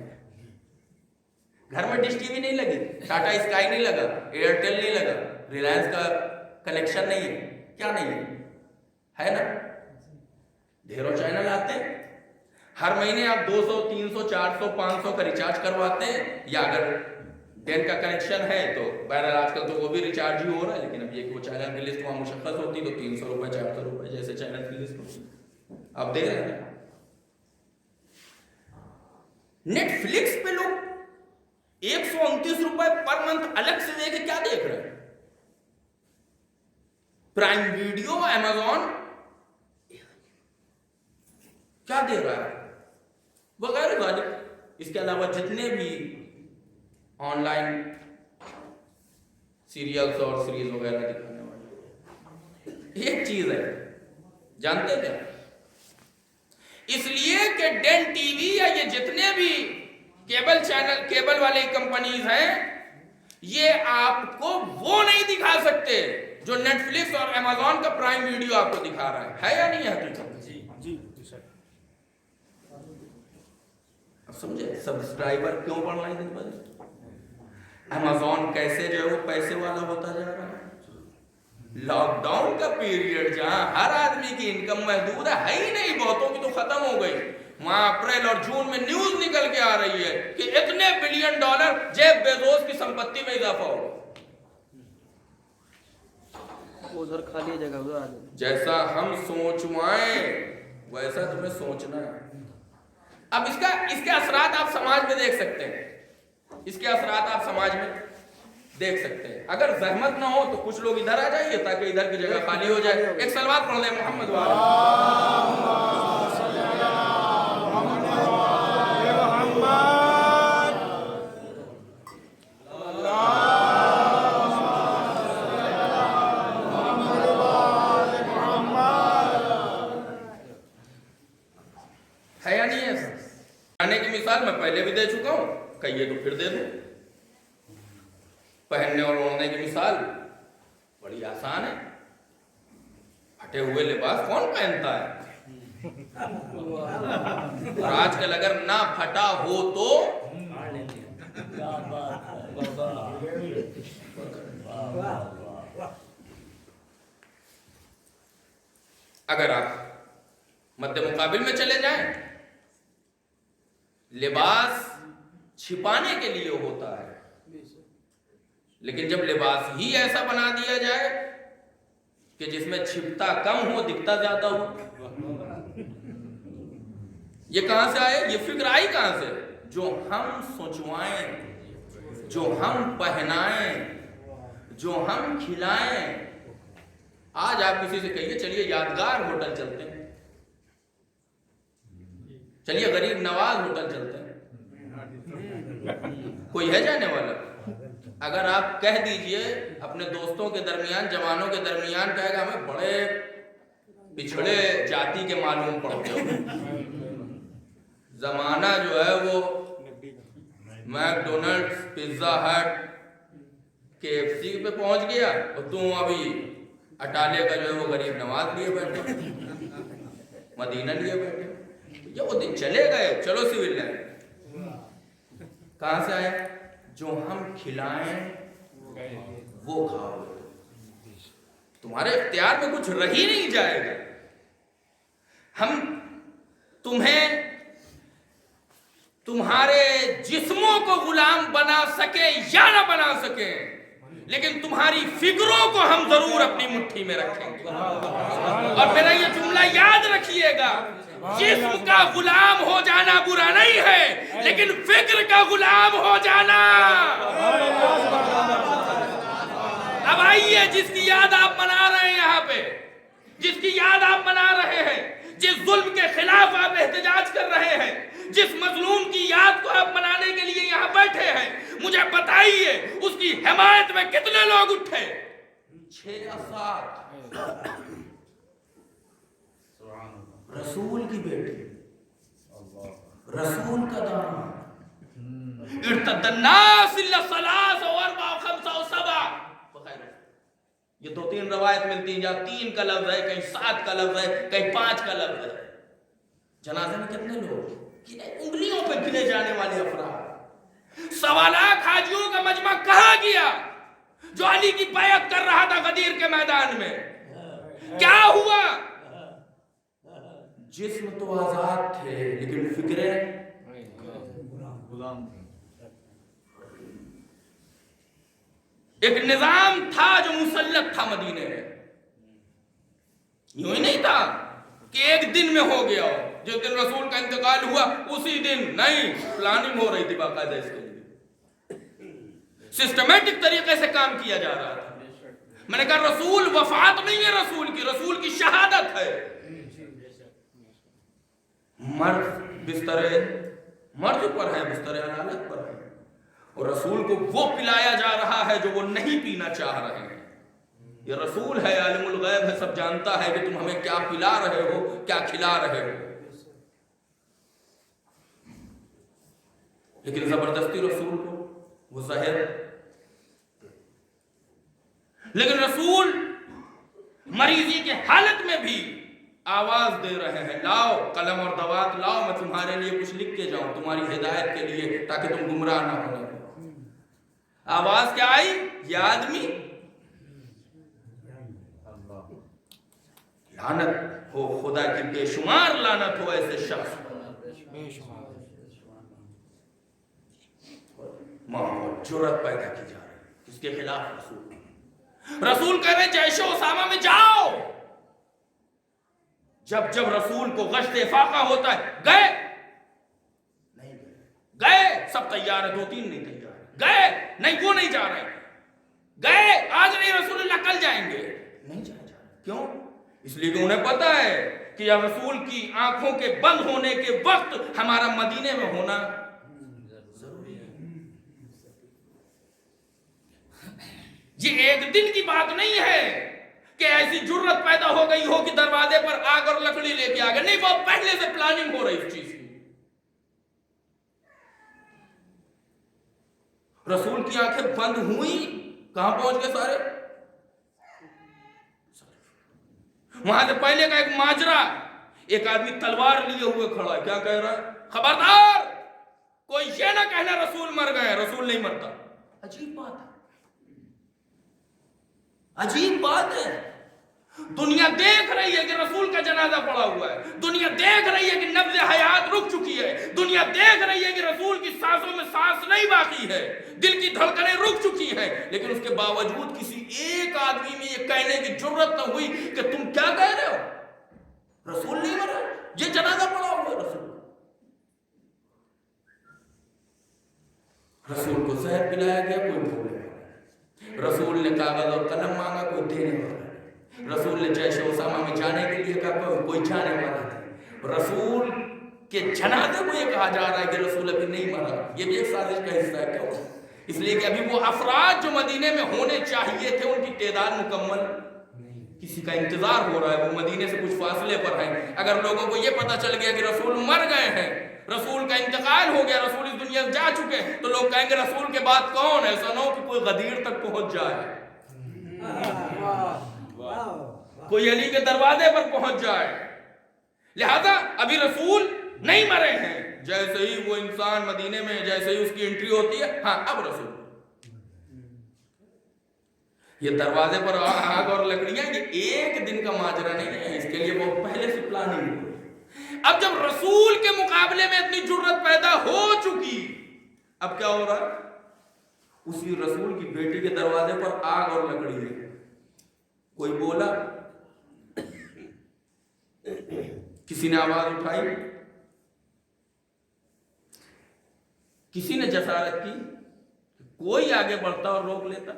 گھر میں ڈش ٹی وی نہیں لگی، ٹاٹا اسکائی نہیں لگا، ایئرٹیل نہیں لگا، ریلائنس کا کنیکشن نہیں ہے. کیا نہیں ہے نا؟ ڈھیروں چینل آتے ہیں. ہر مہینے آپ 200 300 400 500 کا ریچارج کرواتے ہیں، یا اگر ڈیل کا کنیکشن ہے تو بہرحال آج کل تو وہ بھی ریچارج ہی ہو رہا ہے. لیکن اب یہ کہ وہ چینل کی لسٹ وہاں مشخص ہوتی تو 300 روپے 400 روپے جیسے چینل کی لسٹ ہوتی آپ دے رہے ہیں. نیٹ فلکس پہ لوگ 129 روپے پر منتھ الگ سے دے کے کیا دیکھ رہے ہیں؟ پرائم ویڈیو امیزون کیا دے رہا ہے وغیرہ وغیرہ. اس کے علاوہ جتنے بھی آن لائن سیریلز اور سیریز وغیرہ دکھانے والے، ایک چیز ہے جانتے کیا؟ اس لیے کہ ڈین ٹی وی یا یہ جتنے بھی کیبل چینل کیبل والی کمپنیز ہیں، یہ آپ کو وہ نہیں دکھا سکتے جو نیٹ فلکس اور امیزون کا پرائم ویڈیو آپ کو دکھا رہا ہے یا نہیں ہے حقیقت؟ جی اب سمجھے سبسکرائبر کیوں بڑھ رہا ہے دن بہ دن؟ امیزون کیسے جو ہے وہ پیسے والا ہوتا جا رہا ہے. لاک ڈاؤن کا پیریڈ جہاں ہر آدمی کی انکم محدود ہے ہی نہیں، بہتوں کی تو ختم ہو گئی. وہاں اپریل اور جون میں نیوز نکل کے آ رہی ہے کہ اتنے بلین ڈالر جیف بیزوس کی سمپتی میں اضافہ ہو. ادھر خالی جگہ ادھر. جیسا ہم سوچوائیں ویسا تمہیں سوچنا ہے. اب اس کے اثرات آپ سماج میں دیکھ سکتے ہیں. اس کے اثرات آپ سماج میں دیکھ سکتے ہیں. اگر زحمت نہ ہو تو کچھ لوگ ادھر آ جائیے تاکہ ادھر کی جگہ خالی ہو جائے. ایک صلوات پڑھ لیں محمد والا. ہے یا نہیں ہے؟ کھانے کی مثال میں پہلے بھی دے چکا ہوں، کہیے تو پھر دے دوں. پہننے اور اوڑھنے کی مثال بڑی آسان ہے. پھٹے ہوئے لباس کون پہنتا ہے؟ اور آج کل اگر نہ پھٹا ہو تو اگر آپ مد مقابل میں چلے جائیں، لباس چھپانے کے لیے ہوتا ہے، لیکن جب لباس ہی ایسا بنا دیا جائے کہ جس میں چھپتا کم ہو دکھتا زیادہ ہو، یہ کہاں سے آئے؟ یہ فکر آئی کہاں سے؟ جو ہم سوچوائیں، جو ہم پہنائیں، جو ہم کھلائیں. آج آپ کسی سے کہیے چلیے یادگار ہوٹل چلتے ہیں، چلیے غریب نواز ہوٹل چلتے ہیں، کوئی ہے جانے والا؟ اگر آپ کہہ دیجئے اپنے دوستوں کے درمیان، جوانوں کے درمیان، کہے گا ہمیں بڑے پچھڑے جاتی کے معلوم پڑتے ہو. زمانہ جو ہے وہ میک ڈونلڈز، پیزا ہٹ، KFC پہ پہنچ گیا اور تم ابھی اٹالے کا جو ہے وہ غریب نواز لیے بیٹھے، مدینہ لیے بیٹھے. یہ وہ دن چلے گئے. چلو سول لائن کہاں سے آیا؟ جو ہم کھلائیں وہ کھاؤ. تمہارے اختیار میں کچھ رہ ہی نہیں جائے گا. ہم تمہیں تمہارے جسموں کو غلام بنا سکے یا نہ بنا سکے، لیکن تمہاری فکروں کو ہم ضرور اپنی مٹھی میں رکھیں گے۔ اور میرا یہ جملہ یاد رکھیے گا، جسم کا غلام ہو جانا برا نہیں ہے، لیکن فکر کا غلام ہو جانا۔ اب آئیے، جس کی یاد آپ منا رہے ہیں یہاں پہ، جس کی یاد آپ منا رہے ہیں، جس ظلم کے خلاف آپ احتجاج کر رہے ہیں، جس مظلوم کی یاد کو آپ منانے کے لیے یہاں بیٹھے ہیں، مجھے بتائیے اس کی حمایت میں کتنے لوگ اٹھے؟ 6 یا 7۔ رسول کی بیٹی، رسول کا داماد، ارتد الناس الا 3 و 4 و 5 و 7۔ یہ 2-3 روایت ملتی ہیں، جہاں 3 کا لفظ ہے، کہیں 7 کا لفظ ہے، کہیں 5 کا لفظ ہے۔ جنازے میں کتنے لوگ؟ انگلیوں پہ گنے جانے والے افراد۔ 1.25 لاکھ حاجیوں کا مجمع کہاں گیا جو علی کی بیعت کر رہا تھا غدیر کے میدان میں؟ کیا ہوا؟ جسم تو آزاد تھے، لیکن فکریں غلام تھے۔ ایک نظام تھا جو مسلط تھا مدینے میں، یوں ہی نہیں تھا کہ ایک دن میں ہو گیا ہو، جس دن رسول کا انتقال ہوا اسی دن، نہیں، پلاننگ ہو رہی تھی باقاعدہ اس کے لیے، سسٹمیٹک طریقے سے کام کیا جا رہا تھا۔ میں نے کہا رسول وفات نہیں ہے، رسول کی شہادت ہے۔ مرد مرد پر ہے، بستر عدالت پر ہے، اور رسول کو وہ پلایا جا رہا ہے جو وہ نہیں پینا چاہ رہے ہیں۔ یہ رسول ہے، عالم الغیب ہے، سب جانتا ہے کہ تم ہمیں کیا پلا رہے ہو، کیا کھلا رہے ہو، لیکن زبردستی رسول کو وہ زہر۔ لیکن رسول مریضی کے حالت میں بھی آواز دے رہے ہیں، لاؤ قلم اور دوات لاؤ، میں تمہارے لیے کچھ لکھ کے جاؤں، تمہاری ہدایت کے لیے، تاکہ تم گمراہ نہ ہونے۔ آواز کیا آئی؟ یہ آدمی، لعنت ہو خدا کی، بے شمار لعنت ہو ایسے شخص۔ جرأت پیدا کی جا رہی ہے اس کے خلاف۔ رسول کہہ رہے جیش اسامہ میں جاؤ۔ جب جب رسول کو غشت افاقہ ہوتا ہے، گئے نہیں گئے، سب تیار ہے، 2-3 نہیں تیار، گئے نہیں، وہ نہیں جا رہے، گئے آج نہیں رسول اللہ کل جائیں گے، نہیں جا رہے۔ کیوں؟ اس لیے کہ انہیں پتا ہے کہ یا رسول کی آنکھوں کے بند ہونے کے وقت ہمارا مدینے میں ہونا ضروری ہے۔ یہ ایک دن کی بات نہیں ہے کہ ایسی جرت پیدا ہو گئی ہو کہ دروازے پر آگ اور لکڑی لے کے آ گئے، نہیں، بہت پہلے سے پلاننگ ہو رہی اس چیز کی۔ رسول کی آنکھیں بند ہوئی، کہاں پہنچ گئے سارے؟ وہاں سے پہلے کا ایک ماجرا، ایک آدمی تلوار لیے ہوئے کھڑا ہے، کیا کہہ رہا ہے؟ خبردار کوئی یہ نہ کہنا رسول مر گئے، رسول نہیں مرتا۔ عجیب بات ہے، عجیب بات ہے۔ دنیا دیکھ رہی ہے کہ رسول کا جنازہ پڑا ہوا ہے، دنیا دیکھ رہی ہے کہ نبض حیات رک چکی ہے، دنیا دیکھ رہی ہے کہ رسول کی سانسوں میں سانس نہیں باقی ہے، دل کی دھڑکنیں رک چکی ہیں، لیکن اس کے باوجود کسی ایک آدمی میں یہ کہنے کی جرت نہ ہوئی کہ تم کیا کہہ رہے ہو، رسول نہیں مرا، یہ جنازہ پڑا ہوا ہے۔ رسول کو زہر پلایا گیا، کوئی بھولے گا، رسول نے کاغذ اور قلم مانگا، کوئی دینے والا نہیں، رسول نے جیش اسامہ میں جانے کے لیے کہا، کوئی جانے والا نہیں، رسول کے جنازے کو یہ کہا جا رہا ہے کہ رسول ابھی نہیں مرا۔ یہ بھی ایک سازش کا حصہ ہے۔ کیوں؟ اس لیے کہ ابھی وہ افراد جو مدینے میں ہونے چاہیے تھے ان کی تعداد مکمل، کسی کا انتظار ہو رہا ہے، وہ مدینے سے کچھ فاصلے پر ہیں۔ اگر لوگوں کو یہ پتہ چل گیا کہ رسول مر گئے ہیں، رسول کا انتقال ہو گیا، رسول اس دنیا سے جا چکے، تو لوگ کہیں گے رسول کے بعد کون ہے؟ ایسا نہ ہو کہ کوئی غدیر تک پہنچ جائے، کوئی علی کے دروازے پر پہنچ جائے۔ لہذا ابھی رسول نہیں مرے ہیں، جیسے ہی وہ انسان مدینے میں، جیسے ہی اس کی انٹری ہوتی ہے، ہاں اب رسول۔ یہ دروازے پر آگ اور لکڑیاں یہ ایک دن کا ماجرا نہیں ہے، اس کے لیے بہت پہلے سے پلاننگ ہوئی۔ اب جب رسول کے مقابلے میں اتنی جرت پیدا ہو چکی، اب کیا ہو رہا ہے؟ اسی رسول کی بیٹی کے دروازے پر آگ اور لکڑی ہے، کوئی بولا، کسی نے آواز اٹھائی، کسی نے جسارت کی، کوئی آگے بڑھتا اور روک لیتا؟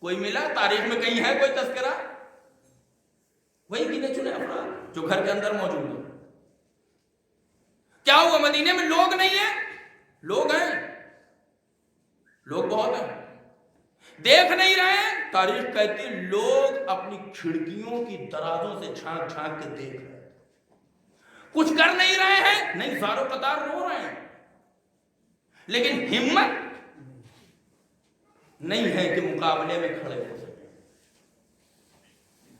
کوئی ملا تاریخ میں کہیں ہے کوئی تذکرہ؟ وہی گنے چنے افراد جو گھر کے اندر موجود ہیں۔ کیا ہوا؟ مدینے میں لوگ نہیں ہیں؟ لوگ ہیں، لوگ بہت ہیں، دیکھ نہیں رہے ہیں؟ تاریخ کہتی ہے لوگ اپنی کھڑکیوں کی درازوں سے جھانک جھانک کے دیکھ رہے ہیں، کچھ کر نہیں رہے ہیں، نہیں زارو قطار رو رہے ہیں، لیکن ہمت نہیں ہے کہ مقابلے میں کھڑے ہو سکے۔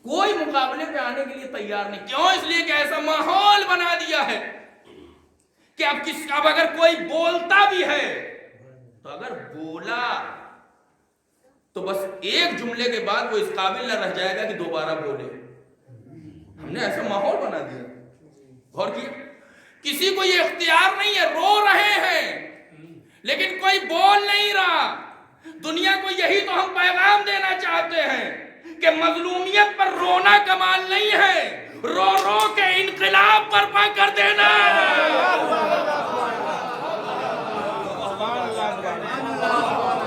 کوئی مقابلے پہ آنے کے لیے تیار نہیں۔ کیوں؟ اس لیے کہ ایسا ماحول بنا دیا ہے کہ اب اگر کوئی بولتا بھی ہے تو اگر بولا تو بس ایک جملے کے بعد وہ اس قابل نہ رہ جائے گا کہ دوبارہ بولے۔ ہم نے ایسا ماحول بنا دیا۔ غور کیا؟ کسی کو یہ اختیار نہیں ہے، رو رہے ہیں لیکن کوئی بول نہیں رہا۔ دنیا کو یہی تو ہم پیغام دینا چاہتے ہیں کہ مظلومیت پر رونا کمال نہیں ہے، رو رو کے انقلاب برپا کر دینا۔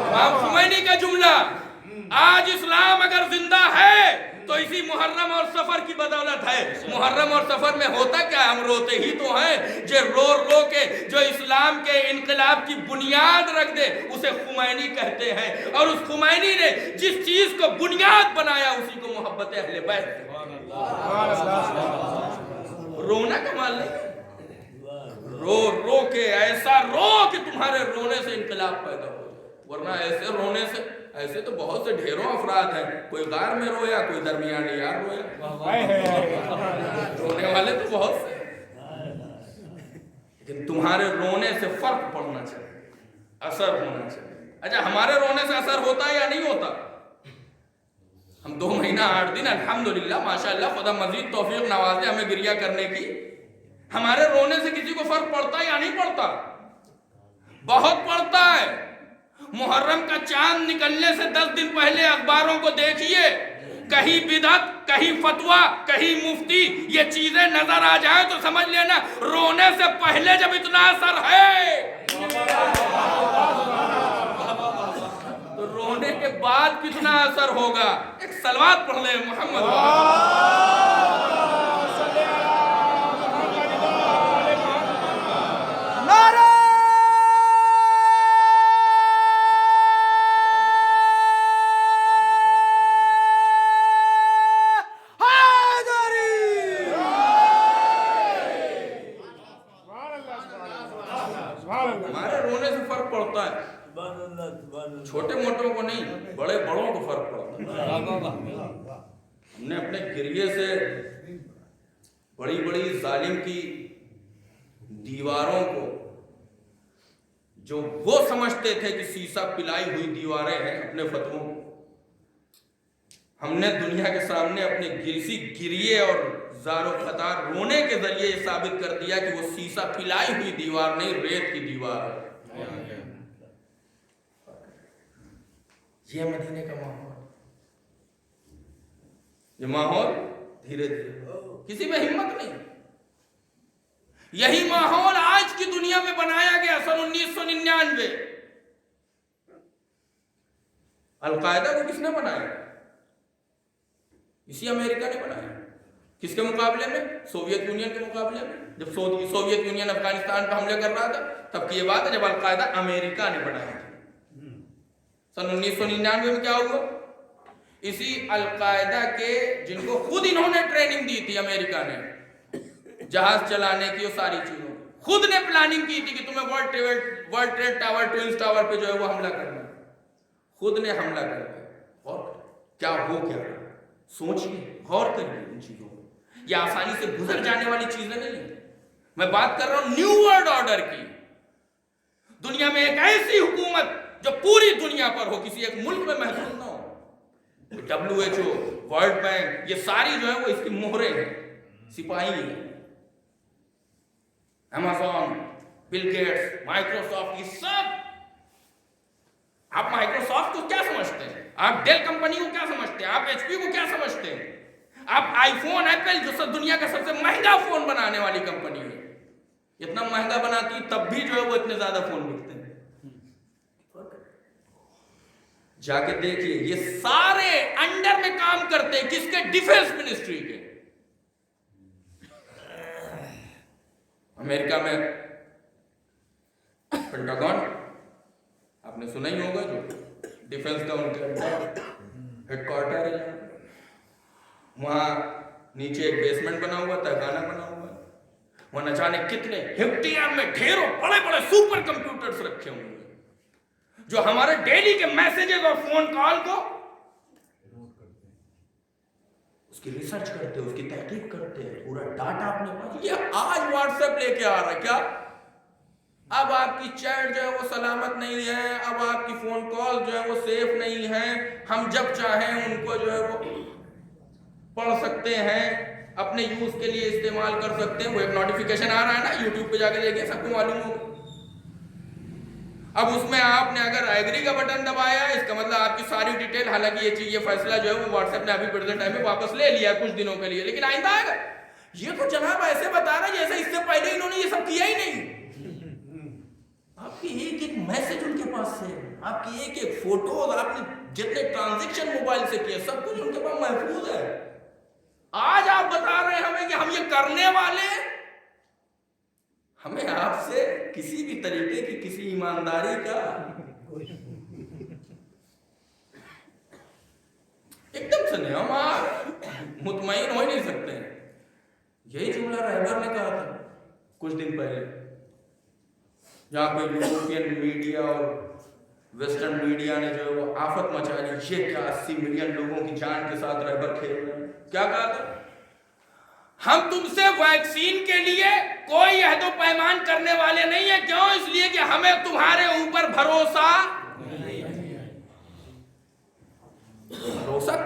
امام خمینی کا جملہ، آج اسلام اگر زندہ ہے تو اسی محرم اور سفر کی بدولت ہے۔ محرم اور سفر میں ہوتا کیا ہے؟ ہم روتے ہی تو ہیں۔ جو رو رو کے جو اسلام کے انقلاب کی بنیاد رکھ دے اسے خمینی کہتے ہیں، اور اس خمینی نے جس چیز کو بنیاد بنایا اسی کو محبت اہل بیت کہتے ہیں۔ رونا کمال نہیں، رو رو کے ایسا رو کہ تمہارے رونے سے انقلاب پیدا ہو، ورنہ ایسے رونے سے، ایسے تو بہت سے ڈھیروں افراد ہیں، کوئی غار میں رویا، کوئی درمیان یار رویا، رونے والے تو بہت سے، لیکن تمہارے رونے سے فرق پڑنا چاہیے، اثر ہونا چاہیے۔ اچھا ہمارے رونے سے اثر ہوتا ہے یا نہیں ہوتا؟ ہم 2 مہینہ 8 دن الحمدللہ ماشاءاللہ خدا مزید توفیق نوازے ہمیں گریہ کرنے کی، ہمارے رونے سے کسی کو فرق پڑتا ہے یا نہیں پڑتا؟ بہت پڑتا ہے۔ محرم کا چاند نکلنے سے 10 دن پہلے اخباروں کو دیکھیے، کہیں بدعت، کہیں فتویٰ، کہیں مفتی، یہ چیزیں نظر آ جائیں تو سمجھ لینا رونے سے پہلے جب اتنا اثر ہے تو رونے کے بعد کتنا اثر ہوگا۔ ایک صلوات پڑھ لیں محمد۔ ہمارے رونے سے فرق پڑتا ہے، چھوٹے موٹوں کو نہیں، بڑے بڑوں کو فرق پڑتا ہے۔ ہم نے اپنے گریے سے بڑی بڑی ظالم کی دیواروں کو، جو وہ سمجھتے تھے کہ سیسا پلائی ہوئی دیواریں ہیں، اپنے فتووں کو ہم نے دنیا کے سامنے اپنے گریے اور زار و خطار رونے کے ذریعے یہ ثابت کر دیا کہ وہ سیسا پلائی ہوئی دیوار نہیں، ریت کی دیوار ہے۔ یہ مدینے کا ماحول، یہ ماحول دھیرے دھیرے، کسی میں ہمت نہیں۔ یہی ماحول آج کی دنیا میں بنایا گیا سن 1999۔ القاعدہ کو کس نے بنایا؟ اسی امریکہ نے بنایا۔ کس کے مقابلے میں؟ سوویت یونین کے مقابلے میں۔ جب سوویت یونین افغانستان پر حملے کر رہا تھا تب کی یہ بات ہے جب القاعدہ امریکہ نے بنایا تھا۔ سن 1999 میں کیا ہوا؟ اسی القاعدہ کے جن کو خود انہوں نے ٹریننگ دی تھی امریکہ نے، جہاز چلانے کی اور ساری چیزوں، خود نے پلاننگ کی تھی کہ تمہیں world trade tower, twins tower پہ جو ہے وہ حملہ کرنا، خود نے حملہ کر دیا۔ اور کیا ہو کیا رہا؟ سوچیے، غور کریے ان چیزوں کو، یہ آسانی سے گزر جانے والی چیزیں نہیں ہیں۔ میں بات کر رہا ہوں نیو ورلڈ آرڈر کی۔ دنیا میں ایک ایسی حکومت جو پوری دنیا پر ہو، کسی ایک ملک میں محدود نہ ہو۔ WHO، ورلڈ بینک، یہ ساری جو ہے وہ اس کی مہریں ہیں، سپاہی ہیں۔ Amazon, Bill Gates, Microsoft, یہ سب. آپ مائکروسافٹ کو کیا سمجھتے ہیں؟ آپ ڈیل کمپنی کو کیا سمجھتے ہیں؟ آپ ایچ پی کو کیا سمجھتے ہیں؟ آپ آئی فون، ایپل جو دنیا کا سب سے مہنگا فون بنانے والی کمپنی ہے، اتنا مہنگا بناتی تب بھی جو ہے وہ اتنے زیادہ فون بکتے ہیں. جا کے دیکھیے یہ سارے انڈر میں کام کرتے ہیں کس کے؟ ڈیفنس منسٹری کے. امریکہ میں پینٹاگون آپ نے سنا ہی ہوگا، جو ڈیفنس کا ان کا ہیڈ کوارٹر ہے، وہاں نیچے ایک بیسمنٹ بنا ہوا تھا، خانہ بنا ہوا ہے، وہاں نہ جانے کتنے ہیکٹیئر میں ڈھیروں بڑے بڑے سپر کمپیوٹرز رکھے ہوئے ہیں جو ہمارے ڈیلی کے میسیجز اور فون کال کو اس کی ریسرچ کرتے ہیں، اس کی تحقیق کرتے ہیں، پورا ڈاٹا اپنے پاس. یہ آج واٹس ایپ لے کے آ رہا ہے کیا؟ اب آپ کی چیٹ جو ہے وہ سلامت نہیں ہے، اب آپ کی فون کال جو ہے وہ سیف نہیں ہے، ہم جب چاہیں ان کو جو ہے وہ پڑھ سکتے ہیں، اپنے یوز کے لیے استعمال کر سکتے ہیں. وہ ایک نوٹیفیکیشن آ رہا ہے نا، یوٹیوب پہ جا کے دیکھیں، سب کو معلوم ہوگا. اب اس میں آپ نے اگر ایگری کا بٹن دبایا، اس کا مطلب آپ کی ساری ڈیٹیل، حالانکہ یہ چیز، یہ فیصلہ جو ہے وہ واٹس ایپ نے ابھی پریزنٹ ٹائم میں واپس لے لیا ہے کچھ دنوں کے لیے، لیکن آئندہ آئے گا. یہ تو جناب ایسے بتا رہا ہے جیسے اس سے پہلے انہوں نے یہ سب کیا ہی نہیں. آپ کی ایک ایک میسج ان کے پاس سے، آپ کی ایک ایک فوٹوز، آپ نے جتنے ٹرانزیکشن موبائل سے کیے، سب کچھ ان کے پاس محفوظ ہے. آج آپ بتا رہے ہیں ہمیں کہ ہم یہ کرنے والے ہیں. ہمیں آپ سے کسی بھی طریقے کی کسی ایمانداری کا ایک دم سے نہیں، ہم آپ مطمئن ہو ہی نہیں سکتے ہیں. یہی جملہ رہبر نے کہا تھا کچھ دن پہلے، جہاں پہ یورپین میڈیا اور ویسٹرن میڈیا نے جو ہے وہ آفت مچا لی. یہ کیا 80 ملین لوگوں کی جان کے ساتھ رہبر کھیل رہے ہیں. کیا کہا تھا؟ ہم تم سے ویکسین کے لیے کوئی عہد و پیمان کرنے والے نہیں ہیں. کیوں؟ اس لیے کہ ہمیں تمہارے اوپر بھروسہ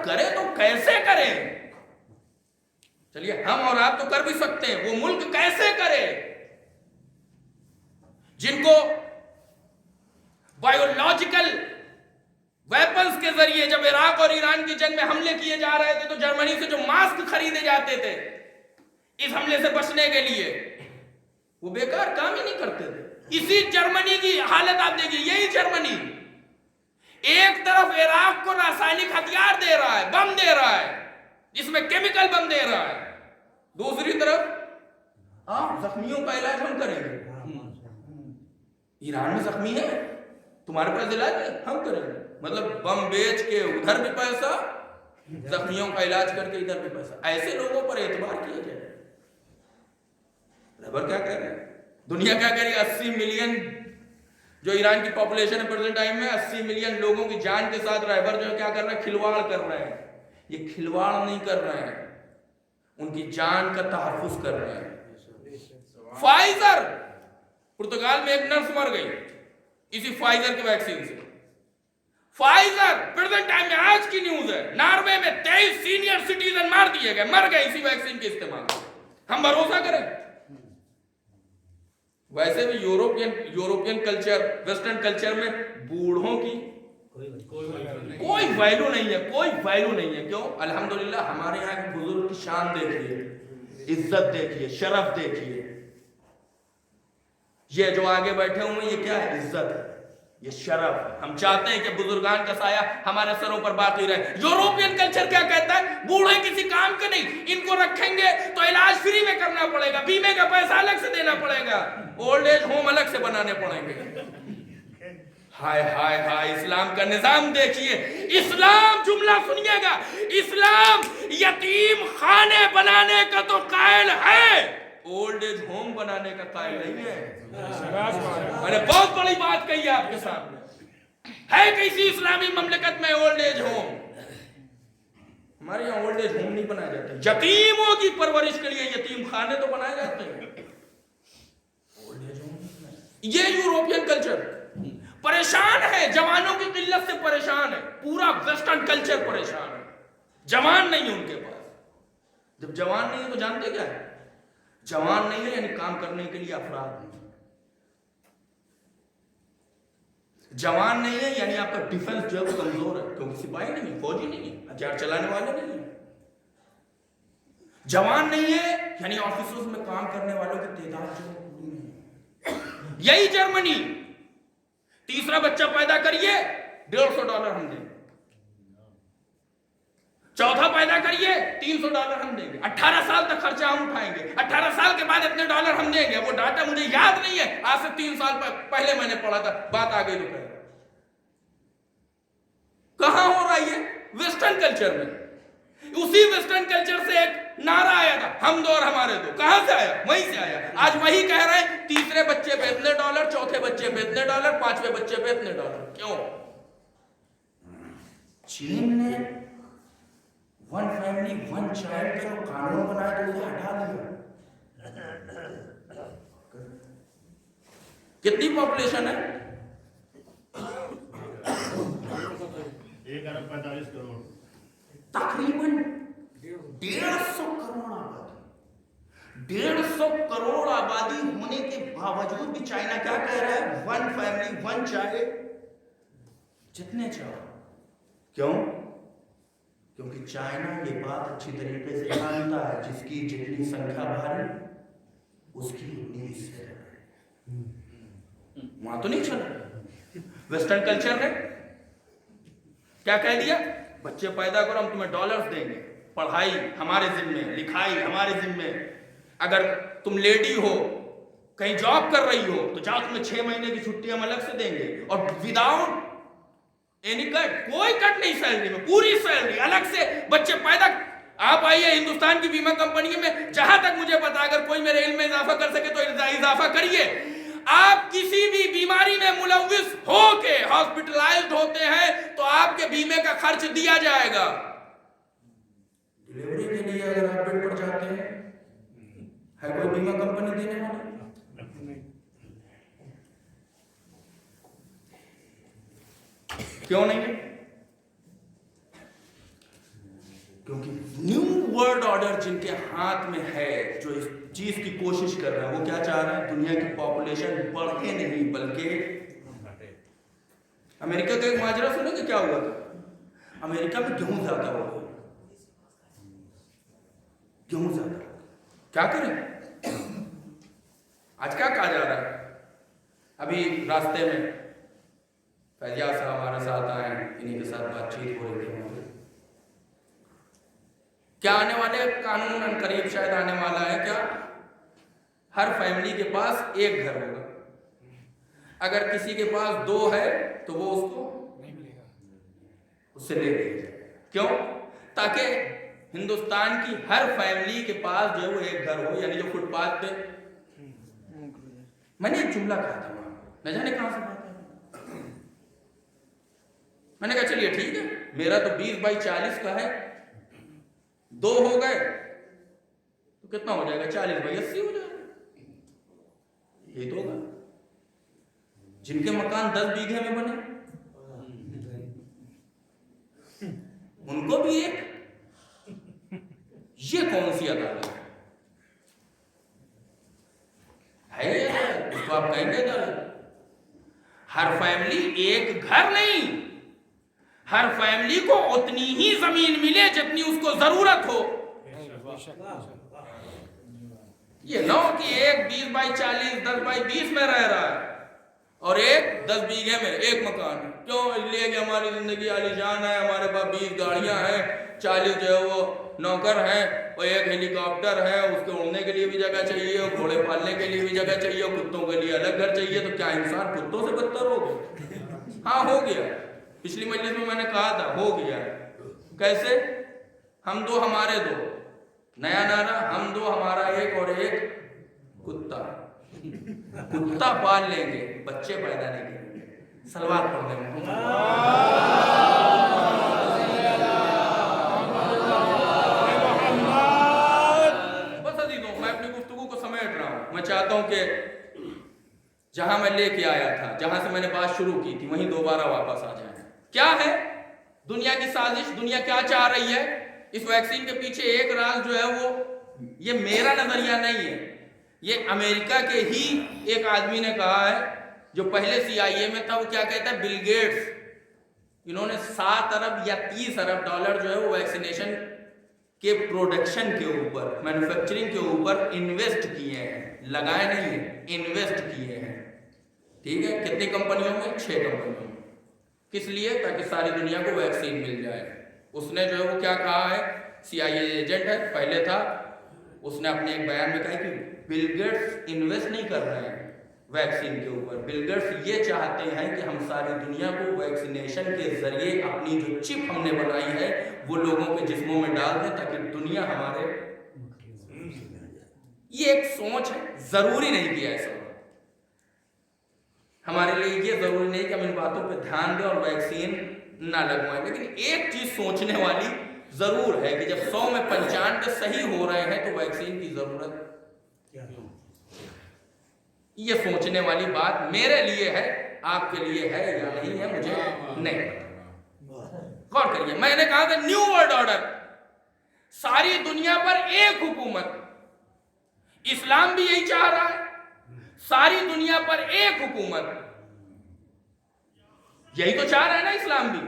کرے تو کیسے کرے؟ چلیے ہم اور آپ تو کر بھی سکتے ہیں، وہ ملک کیسے کرے جن کو بایولوجیکل ویپنز کے ذریعے جب عراق اور ایران کی جنگ میں حملے کیے جا رہے تھے تو جرمنی سے جو ماسک خریدے جاتے تھے اس حملے سے بچنے کے لیے، وہ بیکار کام ہی نہیں کرتے تھے. اسی جرمنی کی حالت آپ دیکھیے، یہی جرمنی ایک طرف عراق کو راسائنک ہتھیار دے رہا ہے، بم دے رہا ہے، جس میں کیمیکل بم دے رہا ہے، دوسری طرف زخمیوں کا علاج ہم کریں گے. ایران میں زخمی ہے، تمہارے پاس علاج ہے، ہم کریں گے. مطلب بم بیچ کے ادھر بھی پیسہ، زخمیوں کا علاج کر کے ادھر بھی پیسہ. ایسے لوگوں پر اعتبار کیا جائے. رہبر کیا کہہ رہے ہیں؟ دنیا کیا کہہ رہی ہے؟ 80 ملین جو ایران کی پاپولیشن ہے پریزنٹ ٹائم میں، 80 ملین لوگوں کی جان کے ساتھ رہبر جو کیا کر رہے ہیں؟ کھلواڑ کر رہے ہیں. یہ کھلواڑ نہیں کر رہے ہیں، ان کی جان کا تحفظ کر رہے ہیں. فائزر، پرتگال میں ایک نرس مر گئی اسی فائزر کے ویکسین سے. فائزر پریزنٹ ٹائم میں آج کی نیوز ہے، ناروے میں 23 سینئر سٹیزن مار دیے گئے، مر گئے اسی ویکسین کے استعمال سے. ہم بھروسہ کریں؟ ویسے بھی یوروپین کلچر، ویسٹرن کلچر میں بوڑھوں کی کوئی ویلو نہیں ہے، کوئی ویلو نہیں ہے. کیوں؟ الحمدللہ ہمارے یہاں کے بزرگ کی شان دیکھیے، عزت دیکھیے، شرف دیکھیے. یہ جو آگے بیٹھے ہوئے ہیں، یہ کیا ہے؟ عزت ہے، یہ شرف ہے. ہم چاہتے ہیں کہ بزرگان کا سایہ ہمارے سروں پر باقی رہے. یوروپین کلچر کیا کہتا ہے؟ بوڑھے کسی کام کے نہیں، ان کو رکھیں گے تو علاج فری میں کرنا پڑے گا، بیمے کا پیسہ الگ سے دینا پڑے گا، اولڈ ایج ہوم الگ سے بنانے پڑیں گے. ہائے ہائے ہائے، اسلام کا نظام دیکھیے. اسلام، جملہ سنیے گا، اسلام یتیم خانے بنانے کا تو قائل ہے، اولڈ ایج ہوم بنانے کا قائل نہیں ہے. میں نے بہت بڑی بات کہی ہے آپ کے سامنے. ہے کسی اسلامی مملکت میں اولڈ ایج ہوم؟ ہمارے یہاں اولڈ ایج ہوم نہیں بنائے جاتے. یتیموں کی پرورش کے لیے یتیم خانے تو بنائے جاتے ہیں، اولڈ ایج ہوم. یہ یوروپین کلچر پریشان ہے، جوانوں کی قلت سے پریشان ہے. پورا ویسٹرن کلچر پریشان ہے، جوان نہیں ان کے پاس. جب جوان نہیں ہے تو جانتے کیا ہے؟ جوان نہیں ہے یعنی کام کرنے کے لیے افراد نہیں. جوان نہیں ہے یعنی آپ کا ڈیفنس جو ہے وہ کمزور ہے, کیونکہ سپاہی نہیں ہے, فوجی نہیں ہے, ہتھیار چلانے والے نہیں ہیں. جوان نہیں ہے یعنی آفیسز میں کام کرنے والوں کی تعداد جو ہے پوری نہیں ہے. یہی جرمنی تیسرا بچہ پیدا کریے $150 ہم دیں گے, چوتھا پیدا کریے $300 ہم دیں گے, 18 سال تک خرچہ ہم اٹھائیں گے, 18 سال کے بعد اتنے ڈالر ہم دیں گے. وہ ڈاٹا مجھے یاد نہیں ہے, آج سے 3 سال پہلے میں نے پڑھا تھا, بات آ گئی تو پہلے. کہاں ہو رہا ہے یہ؟ ویسٹرن کلچر میں. اسی ویسٹرن کلچر سے ایک نعرہ آیا تھا, ہم دو اور ہمارے دو. کہاں سے آیا؟ وہیں سے آیا. آج وہی کہہ رہے ہیں تیسرے بچے پہ اتنے ڈالر, چوتھے بچے پہ اتنے ڈالر, پانچویں بچے پہ اتنے ڈالر. کیوں؟ چین نے ون فیملی ون چائلڈ کا قانون بنایا تو اسے ہٹا دیا. کتنی پاپولیشن ہے؟ 1 ارب 45 کروڑ. تقریباً 150 کروڑ آبادی. 150 کروڑ آبادی ہونے کے باوجود بھی چائنا کیا کہہ رہا ہے؟ ون فیملی ون چائلڈ, جتنے چاہو. کیوں؟ کیونکہ چائنا یہ بات اچھی طریقے سے جانتا ہے, جس کی جتنی سنکھیا بھاری اس کی اتنی حصہ ہے. وہاں تو نہیں چلا. ویسٹرن کلچر نے کیا کہہ دیا؟ بچے پیدا کرو, ہم تمہیں ڈالرز دیں گے, پڑھائی ہمارے ذمے, لکھائی ہمارے ذمے. اگر تم لیڈی ہو, کہیں جاب کر رہی ہو تو جاؤ, تمہیں 6 مہینے کی چھٹی ہم الگ سے دیں گے, اور وداؤٹ اینی کٹ, کوئی کٹ نہیں سیلری میں, پوری سیلری الگ سے. بچے پیدا, آپ آئیے ہندوستان کی بیمہ کمپنی میں, جہاں تک مجھے پتا, اگر کوئی میرے علم میں اضافہ کر سکے تو اضافہ کریے. آپ کسی بھی بیماری میں ملوث ہو کے ہاسپٹلائزڈ ہوتے ہیں تو آپ کے بیمے کا خرچ دیا جائے گا. ڈلیوری کے لیے اگر آپ بیڈ پر جاتے ہیں, ہے کوئی بیمہ کمپنی دینے والا؟ کیوں نہیں ہے؟ کیونکہ نیو ورلڈ آرڈر جن کے ہاتھ میں ہے, جو اس چیز کی کوشش کر رہے ہیں, وہ کیا چاہ رہے ہیں؟ دنیا کی پاپولیشن بڑھے نہیں بلکہ. امریکہ کا ایک ماجرا سنو کہ کیا ہوا تھا. امریکہ میں گیہوں زیادہ ہو گیا, گیہوں زیادہ. کیا کریں؟ آج کیا کہا جا رہا ہے؟ ابھی راستے میں فیضیہ صاحب ہمارے ساتھ آئے ہیں, انہی کے ساتھ بات چیت ہو رہی تھی. کیا آنے والے قانون ان قریب شاید آنے والا ہے, کیا ہر فیملی کے پاس ایک گھر ہوگا. اگر کسی کے پاس 2 ہے تو وہ اس کو نہیں ملے گا, اس سے لے لے. کیوں؟ تاکہ ہندوستان کی ہر فیملی کے پاس جو ہے وہ ایک گھر ہو, یعنی جو فٹ پاتھ پہ. میں نے ایک جملہ کہا تھا وہاں, نہ جانے کہاں سے بات ہے. میں نے کہا چلیے ٹھیک ہے, میرا تو 20/40 کا ہے, 2 ہو گئے تو کتنا ہو جائے گا؟ 40/80 ہو جائے گا. یہ تو ہوگا. جن کے مکان 10 بیگھے میں بنے ان کو بھی ایک. یہ کون سی عدالت ہے؟ اس کو آپ کہیں گے عدالت. ہر فیملی ایک گھر نہیں, ہر فیملی کو اتنی ہی زمین ملے جتنی اس کو ضرورت ہو. یہ نہ ہو کہ ایک 20/40 10/20 میں رہ رہا ہے اور ایک 10 بیگھے میں ایک مکان ہے. کیوں؟ اس لیے کہ ہماری زندگی عالی شان ہے, ہمارے پاس 20 گاڑیاں ہیں, 40 جو ہے وہ نوکر ہیں, اور ایک ہیلی کاپٹر ہے, اس کے اڑنے کے لیے بھی جگہ چاہیے, اور گھوڑے پالنے کے لیے بھی جگہ چاہیے, اور کتوں کے لیے الگ گھر چاہیے. تو کیا انسان کتوں سے بدتر ہو گیا؟ ہاں ہو گیا. پچھلی مجلس میں نے کہا تھا ہو گیا. کیسے؟ ہم 2 ہمارے 2, نیا نعرہ, ہم 2 ہمارا ایک اور ایک کتا. کتا پال لیں گے, بچے پیدا نہیں کریں گے. سلوات پڑھ لیں گے. بس عزیزوں, میں اپنی گفتگو کو سمیٹ رہا ہوں. میں چاہتا ہوں کہ جہاں میں لے کے آیا تھا, جہاں سے میں نے بات شروع کی تھی, وہیں دوبارہ واپس آ جائیں. کیا ہے دنیا کی سازش؟ دنیا کیا چاہ رہی ہے؟ اس ویکسین کے پیچھے ایک راز جو ہے وہ یہ میرا نظریہ نہیں ہے، یہ امریکہ کے ہی ایک آدمی نے کہا ہے جو پہلے CIA میں تھا. وہ کیا کہتا ہے، بل گیٹس، انہوں نے 7 ارب یا 30 ارب ڈالر جو ہے وہ ویکسینیشن کے پروڈکشن کے اوپر، مینوفیکچرنگ کے اوپر انویسٹ کیے ہیں، لگائے نہیں ہیں، انویسٹ کیے ہیں. ٹھیک ہے، کتنی کمپنیوں میں؟ 6 کمپنیوں میں. کس لیے؟ تاکہ ساری دنیا کو ویکسین مل جائے. اس نے جو ہے وہ کیا کہا ہے، CIA ایجنٹ ہے، پہلے تھا، اس نے اپنے ایک بیان میں کہا کہ بل گیٹس انویسٹ نہیں کر رہے ہیں ویکسین کے اوپر. بل گیٹس یہ چاہتے ہیں کہ ہم ساری دنیا کو ویکسینیشن کے ذریعے اپنی جو چپ ہم نے بنائی ہے وہ لوگوں کے جسموں میں ڈال دیں تاکہ دنیا ہمارے. یہ ایک سوچ ہے، ضروری نہیں کیا ایسا. ہمارے لیے یہ ضروری نہیں کہ ہم ان باتوں پہ دھیان دیں اور ویکسین نہ لگوائیں، لیکن ایک چیز سوچنے والی ضرور ہے کہ جب 100 میں 95 صحیح ہو رہے ہیں تو ویکسین کی ضرورت. یہ سوچنے والی بات میرے لیے ہے، آپ کے لیے ہے یا نہیں ہے مجھے نہیں پتا. غور کریے، میں نے کہا کہ نیو ورلڈ آرڈر، ساری دنیا پر ایک حکومت. اسلام بھی یہی چاہ رہا ہے، ساری دنیا پر ایک حکومت. یہی تو چاہ رہا ہے نا اسلام بھی.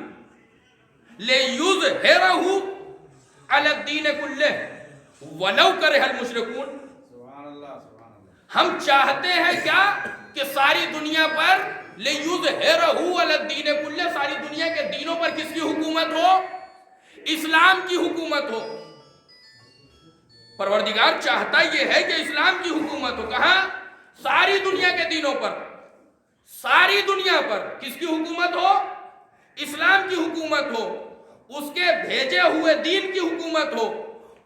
لِیُظْہِرَہُ عَلَى الدِّینِ کُلِّهِ وَلَوْ کَرِہَ الْمُشْرِکُونَ. ہم چاہتے ہیں کیا کہ ساری دنیا پر لِیُظْہِرَہُ عَلَى الدِّینِ کُلِّهِ، ساری دنیا کے دینوں پر کس کی حکومت ہو؟ اسلام کی حکومت ہو. پروردگار چاہتا یہ ہے کہ اسلام کی حکومت ہو. کہاں؟ ساری دنیا کے دینوں پر. ساری دنیا پر کس کی حکومت ہو؟ اسلام کی حکومت ہو. اس کے بھیجے ہوئے دین کی حکومت ہو،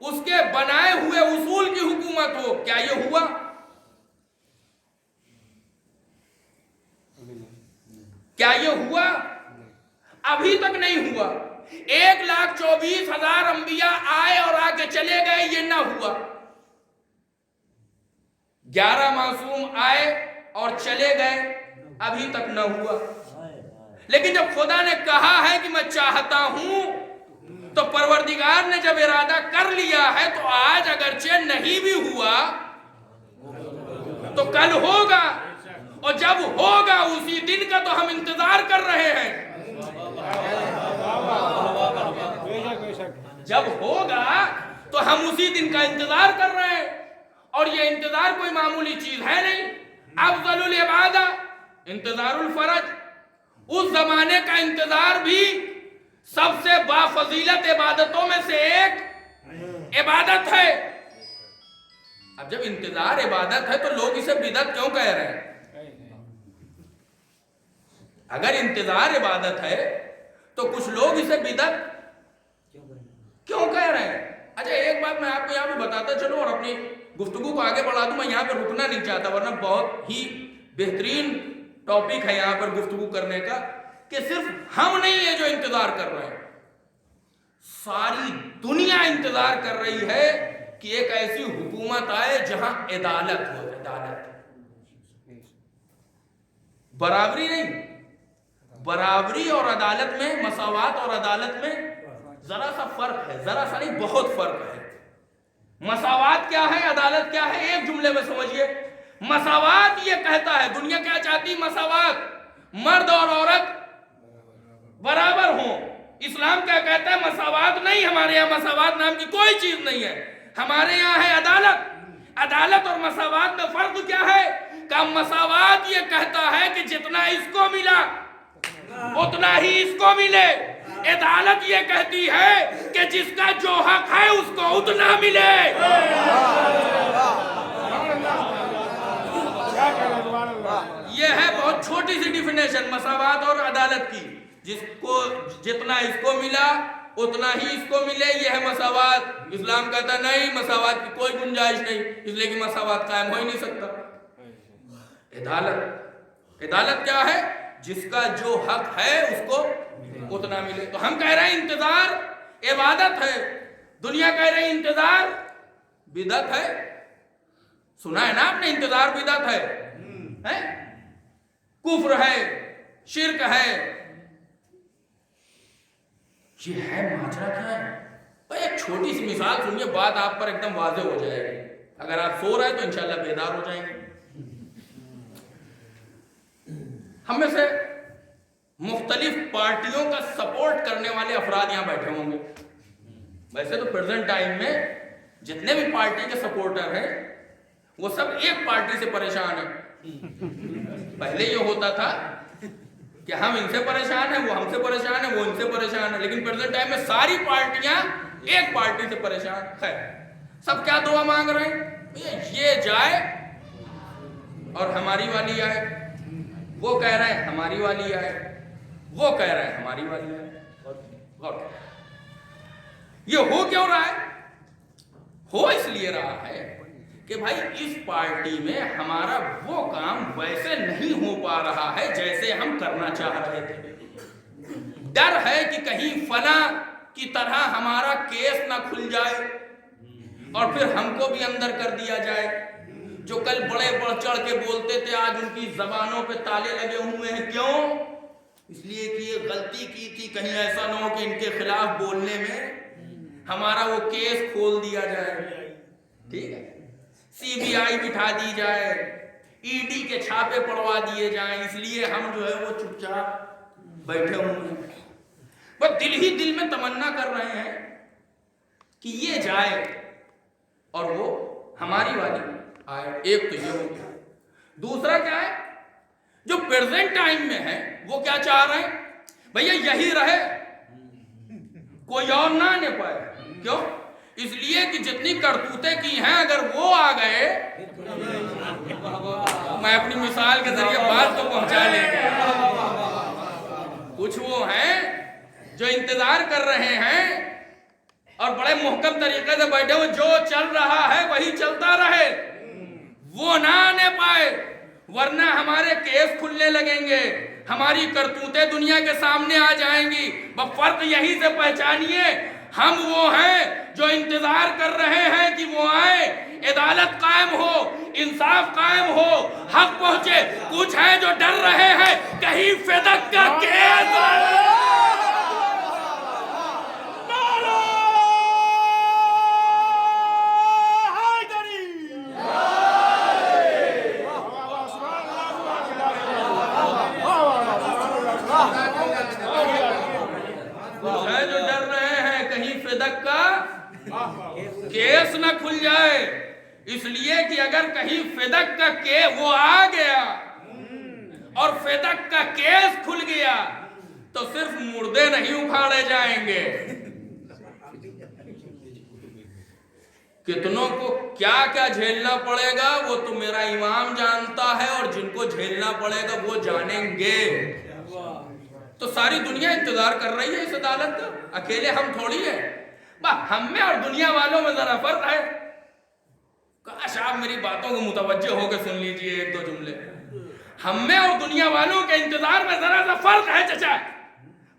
اس کے بنائے ہوئے اصول کی حکومت ہو. کیا یہ ہوا؟ کیا یہ ہوا؟ ابھی تک نہیں ہوا. 1,24,000 انبیاء آئے اور آ کے چلے گئے، یہ نہ ہوا. 11 معصوم آئے اور چلے گئے، ابھی تک نہ ہوا. لیکن جب خدا نے کہا ہے کہ میں چاہتا ہوں، تو پروردگار نے جب ارادہ کر لیا ہے تو آج اگرچہ نہیں بھی ہوا تو کل ہوگا، اور جب ہوگا اسی دن کا تو ہم انتظار کر رہے ہیں. جب ہوگا تو ہم اسی دن کا انتظار کر رہے ہیں، اور یہ انتظار کوئی معمولی چیز ہے نہیں. افضل العبادہ انتظار الفرج. اس زمانے کا انتظار بھی سب سے بافضیلت عبادتوں میں سے ایک عبادت ہے. اب جب انتظار عبادت ہے تو لوگ اسے بدعت کیوں کہہ رہے ہیں؟ اگر انتظار عبادت ہے تو کچھ لوگ اسے بدعت کیوں کہہ رہے ہیں؟ اچھا ایک بات میں آپ کو یہاں پہ بتاتا چلوں اور اپنی گفتگو کو آگے بڑھا دوں. میں یہاں پہ رکنا نہیں چاہتا ورنہ بہت ہی بہترین ٹاپک ہے یہاں پر گفتگو کرنے کا، کہ صرف ہم نہیں ہیں جو انتظار کر رہے ہیں، ساری دنیا انتظار کر رہی ہے کہ ایک ایسی حکومت آئے جہاں عدالت ہو. عدالت، برابری نہیں. برابری اور عدالت میں، مساوات اور عدالت میں ذرا سا فرق ہے، ذرا سا نہیں بہت فرق ہے. مساوات کیا ہے، عدالت کیا ہے؟ ایک جملے میں سمجھیے. مساوات یہ کہتا ہے، دنیا کیا چاہتی؟ مساوات، مرد اور عورت برابر ہوں. اسلام کیا کہتا ہے؟ مساوات نہیں. ہمارے یہاں مساوات نام کی کوئی چیز نہیں ہے. ہمارے یہاں ہے عدالت. عدالت اور مساوات میں فرق کیا ہے؟ کہ مساوات یہ کہتا ہے کہ جتنا اس کو ملا اتنا ہی اس کو ملے. عدالت یہ کہتی ہے کہ جس کا جو حق ہے اس کو اتنا ملے. یہ ہے بہت چھوٹی سی ڈیفینیشن مساوات اور عدالت کی. جس کو جتنا اس کو ملا اتنا ہی اس کو ملے، یہ ہے مساوات. اسلام کہتا نہیں، مساوات کی کوئی گنجائش نہیں، اس لیے کہ مساوات قائم ہو ہی نہیں سکتا. عدالت کیا ہے؟ جس کا جو حق ہے اس کو اتنا ملے. تو ہم کہہ رہے ہیں انتظار عبادت ہے، دنیا کہہ رہے ہیں انتظار بدعت ہے. سنا ہے نا آپ نے، انتظار بدعت ہے، کفر ہے، شرک ہے. یہ ہے ماجرا کیا ہے؟ بھائی ایک چھوٹی سی مثال سنیے، بات آپ پر ایک دم واضح ہو جائے گی. اگر آپ سو رہے ہیں تو انشاءاللہ بیدار ہو جائیں گے. ہم میں سے مختلف پارٹیوں کا سپورٹ کرنے والے افراد یہاں بیٹھے ہوں گے. ویسے تو پریزنٹ ٹائم میں جتنے بھی پارٹی کے سپورٹر ہیں وہ سب ایک پارٹی سے پریشان ہیں. پہلے یہ ہوتا تھا کہ ہم ان سے پریشان ہیں، وہ ہم سے پریشان ہیں، وہ ان سے پریشان ہیں، لیکن پریزنٹ ٹائم میں ساری پارٹیاں ایک پارٹی سے پریشان. خیر، سب کیا دعا مانگ رہے ہیں؟ یہ جائے اور ہماری والی آئے. وہ کہہ رہے ہیں ہماری والی آئے، وہ کہہ رہے ہیں ہماری والی آئے. یہ ہو کیوں رہا ہے؟ ہو اس لیے رہا ہے کہ بھائی اس پارٹی میں ہمارا وہ کام ویسے نہیں ہو پا رہا ہے جیسے ہم کرنا چاہ رہے تھے. ڈر ہے کہ کہیں فلاں کی طرح ہمارا کیس نہ کھل جائے اور پھر ہم کو بھی اندر کر دیا جائے. جو کل بڑے بڑھ چڑھ کے بولتے تھے آج ان کی زبانوں پہ تالے لگے ہوئے ہیں. کیوں؟ اس لیے کہ یہ غلطی کی تھی، کہیں ایسا نہ ہو کہ ان کے خلاف بولنے میں ہمارا وہ کیس کھول دیا جائے. ٹھیک ہے، سی بی آئی بٹھا دی جائے، ای ڈی کے چھاپے پڑوا دیے جائیں. اس لیے ہم جو ہے وہ چپ چاپ بیٹھے ہوئے ہیں. بس دل ہی دل میں تمنا کر رہے ہیں کہ یہ جائے اور وہ ہماری والی آئے. ایک تو یہ ہو گیا. دوسرا کیا ہے؟ جو پریزنٹ ٹائم میں ہے وہ کیا چاہ رہے ہیں؟ بھیا یہی رہے، کوئی اور نہ آنے پائے. کیوں؟ اس لیے کہ جتنی کرتوتیں کی ہیں اگر وہ آ گئے، میں اپنی مثال کے ذریعے بات تو پہنچا لیں گے. کچھ وہ ہیں جو انتظار کر رہے ہیں اور بڑے محکم طریقے سے بیٹھے ہوئے جو چل رہا ہے وہی چلتا رہے، وہ نہ آنے پائے، ورنہ ہمارے کیس کھلنے لگیں گے، ہماری کرتوتیں دنیا کے سامنے آ جائیں گی. بس فرق یہی سے پہچانیے، ہم وہ ہیں جو انتظار کر رہے ہیں کہ وہ آئے، عدالت قائم ہو، انصاف قائم ہو، حق پہنچے. کچھ ہیں جو ڈر رہے ہیں کہیں فدق کا کیس کیس نہ کھل جائے. اس لیے کہ اگر کہیں فدق کا وہ آ گیا اور فدق کا کیس کھل گیا تو صرف مردے نہیں اکھاڑے جائیں گے. کتنوں کو کیا کیا جھیلنا پڑے گا وہ تو میرا امام جانتا ہے، اور جن کو جھیلنا پڑے گا وہ جانیں گے. تو ساری دنیا انتظار کر رہی ہے اس عدالت کا، اکیلے ہم تھوڑی ہے. ہم میں اور دنیا والوں میں ذرا فرق ہے. کاش آپ میری باتوں کو متوجہ ہو کے سن لیجئے ایک دو جملے. ہم میں اور دنیا والوں کے انتظار میں ذرا سا فرق ہے چچا.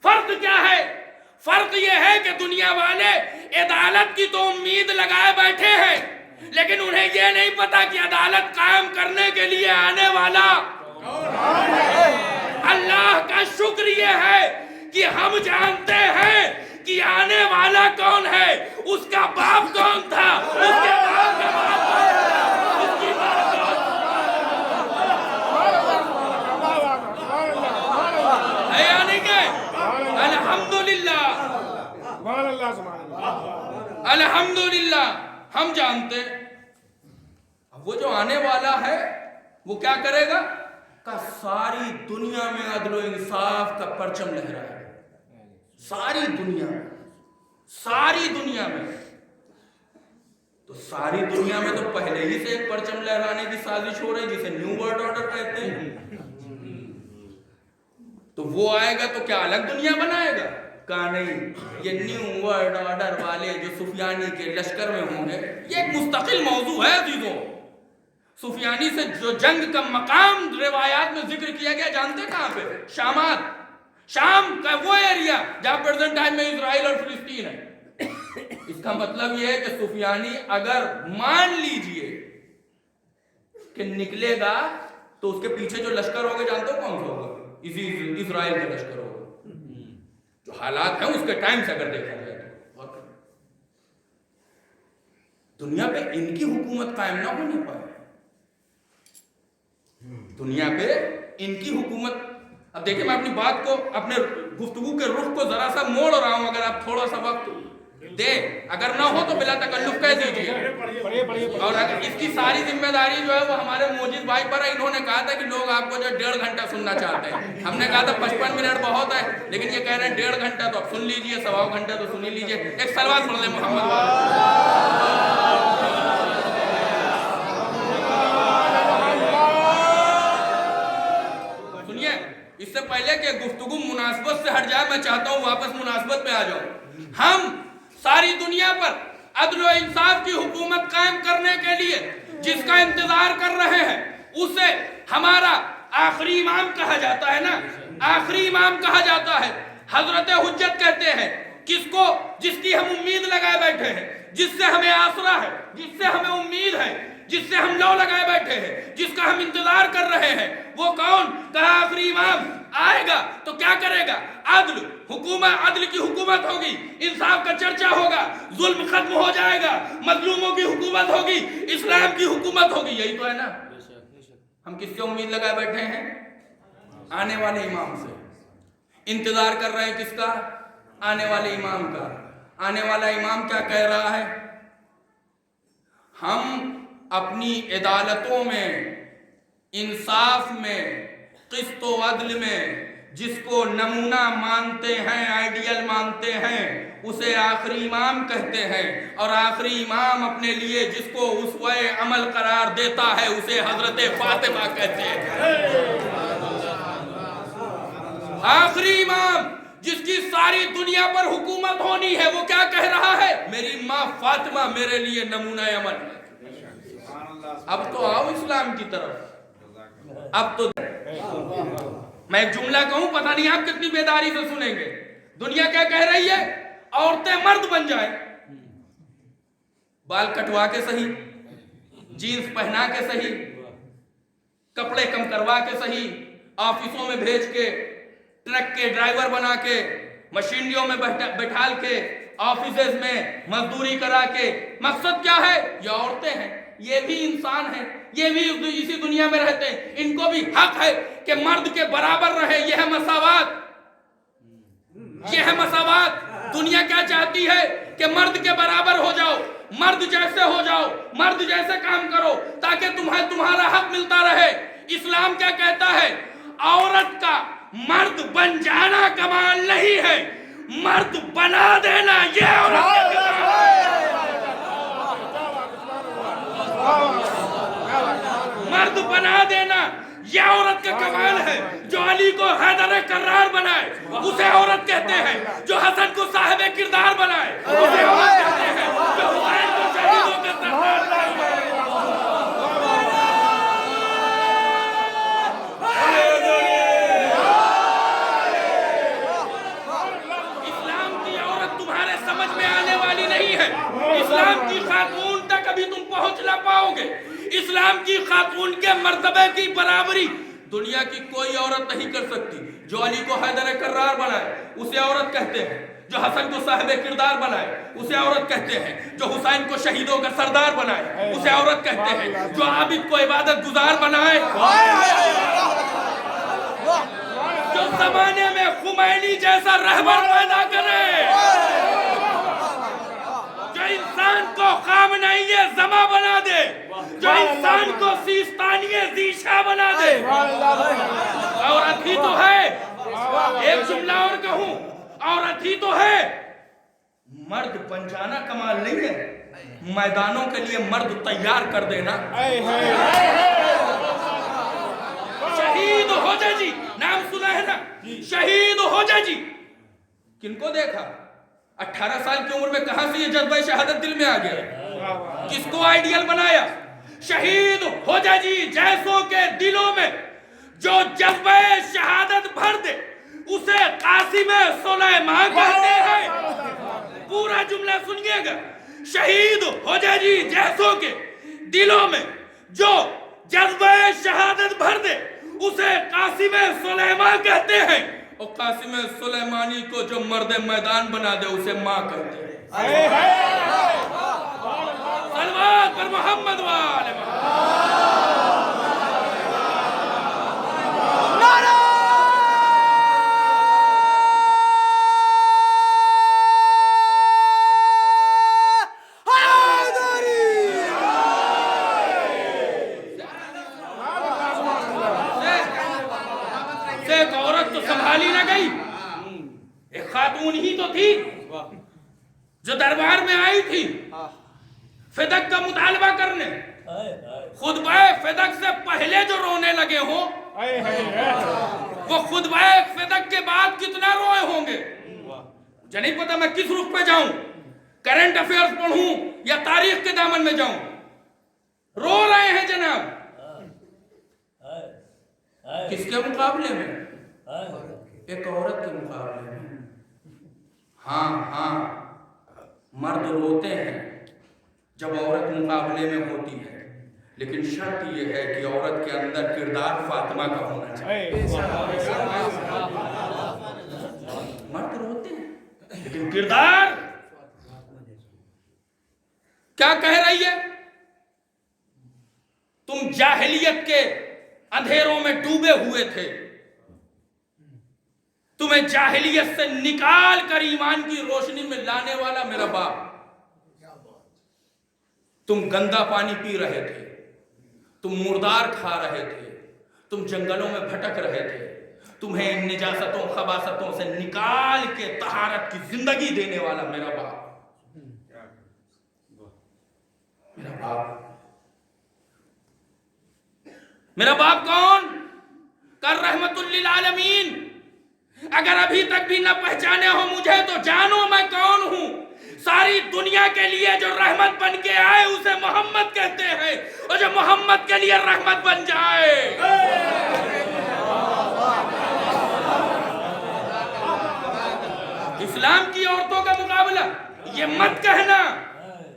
فرق کیا ہے؟ فرق یہ ہے کہ دنیا والے عدالت کی تو امید لگائے بیٹھے ہیں، لیکن انہیں یہ نہیں پتا کہ عدالت قائم کرنے کے لیے آنے والا اللہ کا شکر یہ ہے کہ ہم جانتے ہیں کہ آنے والا کون ہے، اس کا باپ کون تھا، اس کے باپ کا باپ کون تھا، اس کی ماں کون ہے. یعنی کہ الحمدللہ الحمدللہ ہم جانتے وہ جو آنے والا ہے وہ کیا کرے گا کہ ساری دنیا میں عدل و انصاف کا پرچم لہرائے. ساری دنیا میں، ساری دنیا میں. تو ساری دنیا میں تو پہلے ہی سے ایک پرچم لہرانے کی سازش ہو رہی جسے نیو ورلڈ آرڈر کہتے ہیں. تو وہ آئے گا تو کیا الگ دنیا بنائے گا؟ کہا نہیں، یہ نیو ورلڈ آرڈر والے جو سفیانی کے لشکر میں ہوں گے، یہ ایک مستقل موضوع ہے عزیزوں. سفیانی سے جو جنگ کا مقام روایات میں ذکر کیا گیا جانتے کہاں پہ؟ شامات، شام کا وہ ایریا جہاں پریزنٹ ٹائم میں اسرائیل اور فلسطین ہے. اس کا مطلب یہ ہے کہ سفیانی اگر مان لیجئے کہ نکلے گا تو اس کے پیچھے جو لشکر ہوگا جانتے ہو کون سا ہوگا؟ اسرائیل کا لشکر ہوگا. جو حالات ہیں اس کے ٹائم سے اگر دیکھا جائے دنیا پہ ان کی حکومت قائم نہ ہونے پائے. دنیا پہ ان کی حکومت. اب دیکھیں میں اپنی بات کو, اپنے گفتگو کے رخ کو ذرا سا موڑ رہا ہوں, اگر آپ تھوڑا سا وقت دے, اگر نہ ہو تو بلا تکلف کہہ دیجیے. اور اگر اس کی ساری ذمہ داری جو ہے وہ ہمارے موجز بھائی پر ہے. انہوں نے کہا تھا کہ لوگ آپ کو جو 1.5 گھنٹہ سننا چاہتے ہیں. ہم نے کہا تھا 55 منٹ بہت ہے, لیکن یہ کہہ رہے ہیں 1.5 گھنٹہ تو اب سن لیجیے, 1.25 گھنٹہ تو سن ہی لیجیے. ایک صلوات پڑھ لیں محمد والے. سنیے, اس سے پہلے کہ گفتگو مناسبت سے ہٹ جائے, میں چاہتا ہوں واپس مناسبت پہ آ جاؤں. ہم ساری دنیا پر عدل و انصاف کی حکومت قائم کرنے کے لیے جس کا انتظار کر رہے ہیں اسے ہمارا آخری امام کہا جاتا ہے نا, آخری امام کہا جاتا ہے. حضرت حجت کہتے ہیں کس کو, جس کی ہم امید لگائے بیٹھے ہیں, جس سے ہمیں آسرا ہے, جس سے ہمیں امید ہے, جس سے ہم لو لگائے بیٹھے ہیں, جس کا ہم انتظار کر رہے ہیں. وہ کون؟ کہا آخری امام آئے گا تو کیا کرے گا؟ عدل حکومت, عدل کی حکومت ہوگی, انصاف کا چرچا ہوگا, ظلم ختم ہو جائے گا, مظلوموں کی حکومت ہوگی, اسلام کی حکومت ہوگی. یہی تو ہے نا. ہم کس سے امید لگائے بیٹھے ہیں؟ آنے والے امام سے. انتظار کر رہے ہیں کس کا؟ آنے والے امام کا. آنے والا امام کیا کہہ رہا ہے؟ ہم اپنی عدالتوں میں, انصاف میں, قسط و عدل میں جس کو نمونہ مانتے ہیں, آئیڈیل مانتے ہیں, اسے آخری امام کہتے ہیں. اور آخری امام اپنے لیے جس کو اسوہ عمل قرار دیتا ہے اسے حضرت فاطمہ کہتے ہیں. آخری امام جس کی ساری دنیا پر حکومت ہونی ہے, وہ کیا کہہ رہا ہے؟ میری ماں فاطمہ میرے لیے نمونہ عمل ہے. اب تو آؤ اسلام کی طرف. اب تو میں ایک جملہ کہوں, پتہ نہیں آپ کتنی بیداری سے سنیں گے. دنیا کیا کہہ رہی ہے؟ عورتیں مرد بن جائیں, بال کٹوا کے صحیح, جینز پہنا کے صحیح, کپڑے کم کروا کے صحیح, آفسوں میں بھیج کے, ٹرک کے ڈرائیور بنا کے, مشینریوں میں بٹھال کے, آفیسز میں مزدوری کرا کے. مقصد کیا ہے؟ یہ عورتیں ہیں, یہ بھی انسان ہیں, یہ بھی اسی دنیا میں رہتے ہیں, ان کو بھی حق ہے کہ مرد کے برابر رہے. یہ ہے مساوات, یہ ہے مساوات. دنیا کیا چاہتی ہے؟ کہ مرد کے برابر ہو جاؤ, مرد جیسے ہو جاؤ, مرد جیسے کام کرو تاکہ تمہارا حق ملتا رہے. اسلام کیا کہتا ہے؟ عورت کا مرد بن جانا کمال نہیں ہے, مرد بنا دینا یہ عورت کا کمال ہے. مرد بنا دینا یہ عورت کا کمال ہے. جو علی کو حیدر کرار بنائے اسے عورت کہتے ہیں, جو حسن کو صاحب کردار بنائے اسے عورت کہتے ہیں, جو حسین کو شہیدوں کا سردار بنائے. اسلام کی عورت تمہارے سمجھ میں آنے والی نہیں ہے. اسلام کی خاتون تک ابھی تم پہنچ نہ پاؤ گے. اسلام کی خاتون کے مرتبے کی برابری دنیا کی کوئی عورت نہیں کر سکتی. جو علی کو حیدر کرار بنائے اسے عورت کہتے ہیں, جو حسن کو صاحب کردار بنائے اسے عورت کہتے ہیں, جو حسین کو شہیدوں کا سردار بنائے اسے عورت کہتے ہیں, جو عابد کو عبادت گزار بنائے, جو زمانے میں خمینی جیسا رہبر پیدا کرے, جو انسان کو خامنئی زما بنا دے, جو انسان کو سیستانی زیشا بنا دے. عورت ہی تو ہے, ایک جملہ اور کہوں, عورت ہی تو ہے. مرد بن جانا کمال نہیں ہے, میدانوں کے لیے مرد تیار کر دینا. شہید ہوجا جی نام سنا ہے نا, شہید ہوجا جی کن کو دیکھا؟ 18 سال کی عمر میں کہاں سے یہ جذبہ شہادت دل میں آ گیا؟ کس کو آئیڈیل بنایا؟ شہید ہوجا جی جیسوں کے دلوں میں جو جذبہ شہادت بھر دے اسے قاسم سلیمان کہتے ہیں. پورا جملہ سنیے گا. شہید ہوجا جی جیسوں کے دلوں میں جو جذبہ شہادت بھر دے اسے قاسم سلیمان کہتے ہیں. اور قاسم سلیمانی کو جو مرد میدان بنا دے اسے ماں کرتے ہیں. صلوات پر محمد وآل محمد. ایک عورت تو سنبھالی نہ گئی, ایک خاتون ہی تو تھی جو دربار میں آئی تھی فدق کا مطالبہ کرنے. خطبہ فدق سے پہلے جو رونے لگے ہوں وہ خطبہ فدق کے بعد کتنا روئے ہوں گے. مجھے نہیں پتا میں کس رخ پہ جاؤں, کرنٹ افیئرز پڑھوں یا تاریخ کے دامن میں جاؤں. رو رہے ہیں جناب. کس کے مقابلے میں؟ ایک عورت کے مقابلے میں. ہاں مرد روتے ہیں جب عورت مقابلے میں ہوتی ہے, لیکن شرط یہ ہے کہ عورت کے اندر کردار فاطمہ کا ہونا چاہیے. مرد روتے ہیں لیکن کردار کیا کہہ رہی ہے؟ تم جاہلیت کے اندھیروں میں ڈوبے ہوئے تھے, تمہیں جاہلیت سے نکال کر ایمان کی روشنی میں لانے والا میرا باپ. تم گندا پانی پی رہے تھے, تم مردار کھا رہے تھے, تم جنگلوں میں بھٹک رہے تھے, تمہیں ان نجاستوں خباثتوں سے نکال کے طہارت کی زندگی دینے والا میرا باپ. میرا باپ کون؟ کر رحمت للعالمین. اگر ابھی تک بھی نہ پہچانے ہو مجھے تو جانو میں کون ہوں. ساری دنیا کے لیے جو رحمت بن کے آئے اسے محمد کہتے ہیں, اور جو محمد کے لیے رحمت بن جائے. اسلام کی عورتوں کا مقابلہ. یہ مت کہنا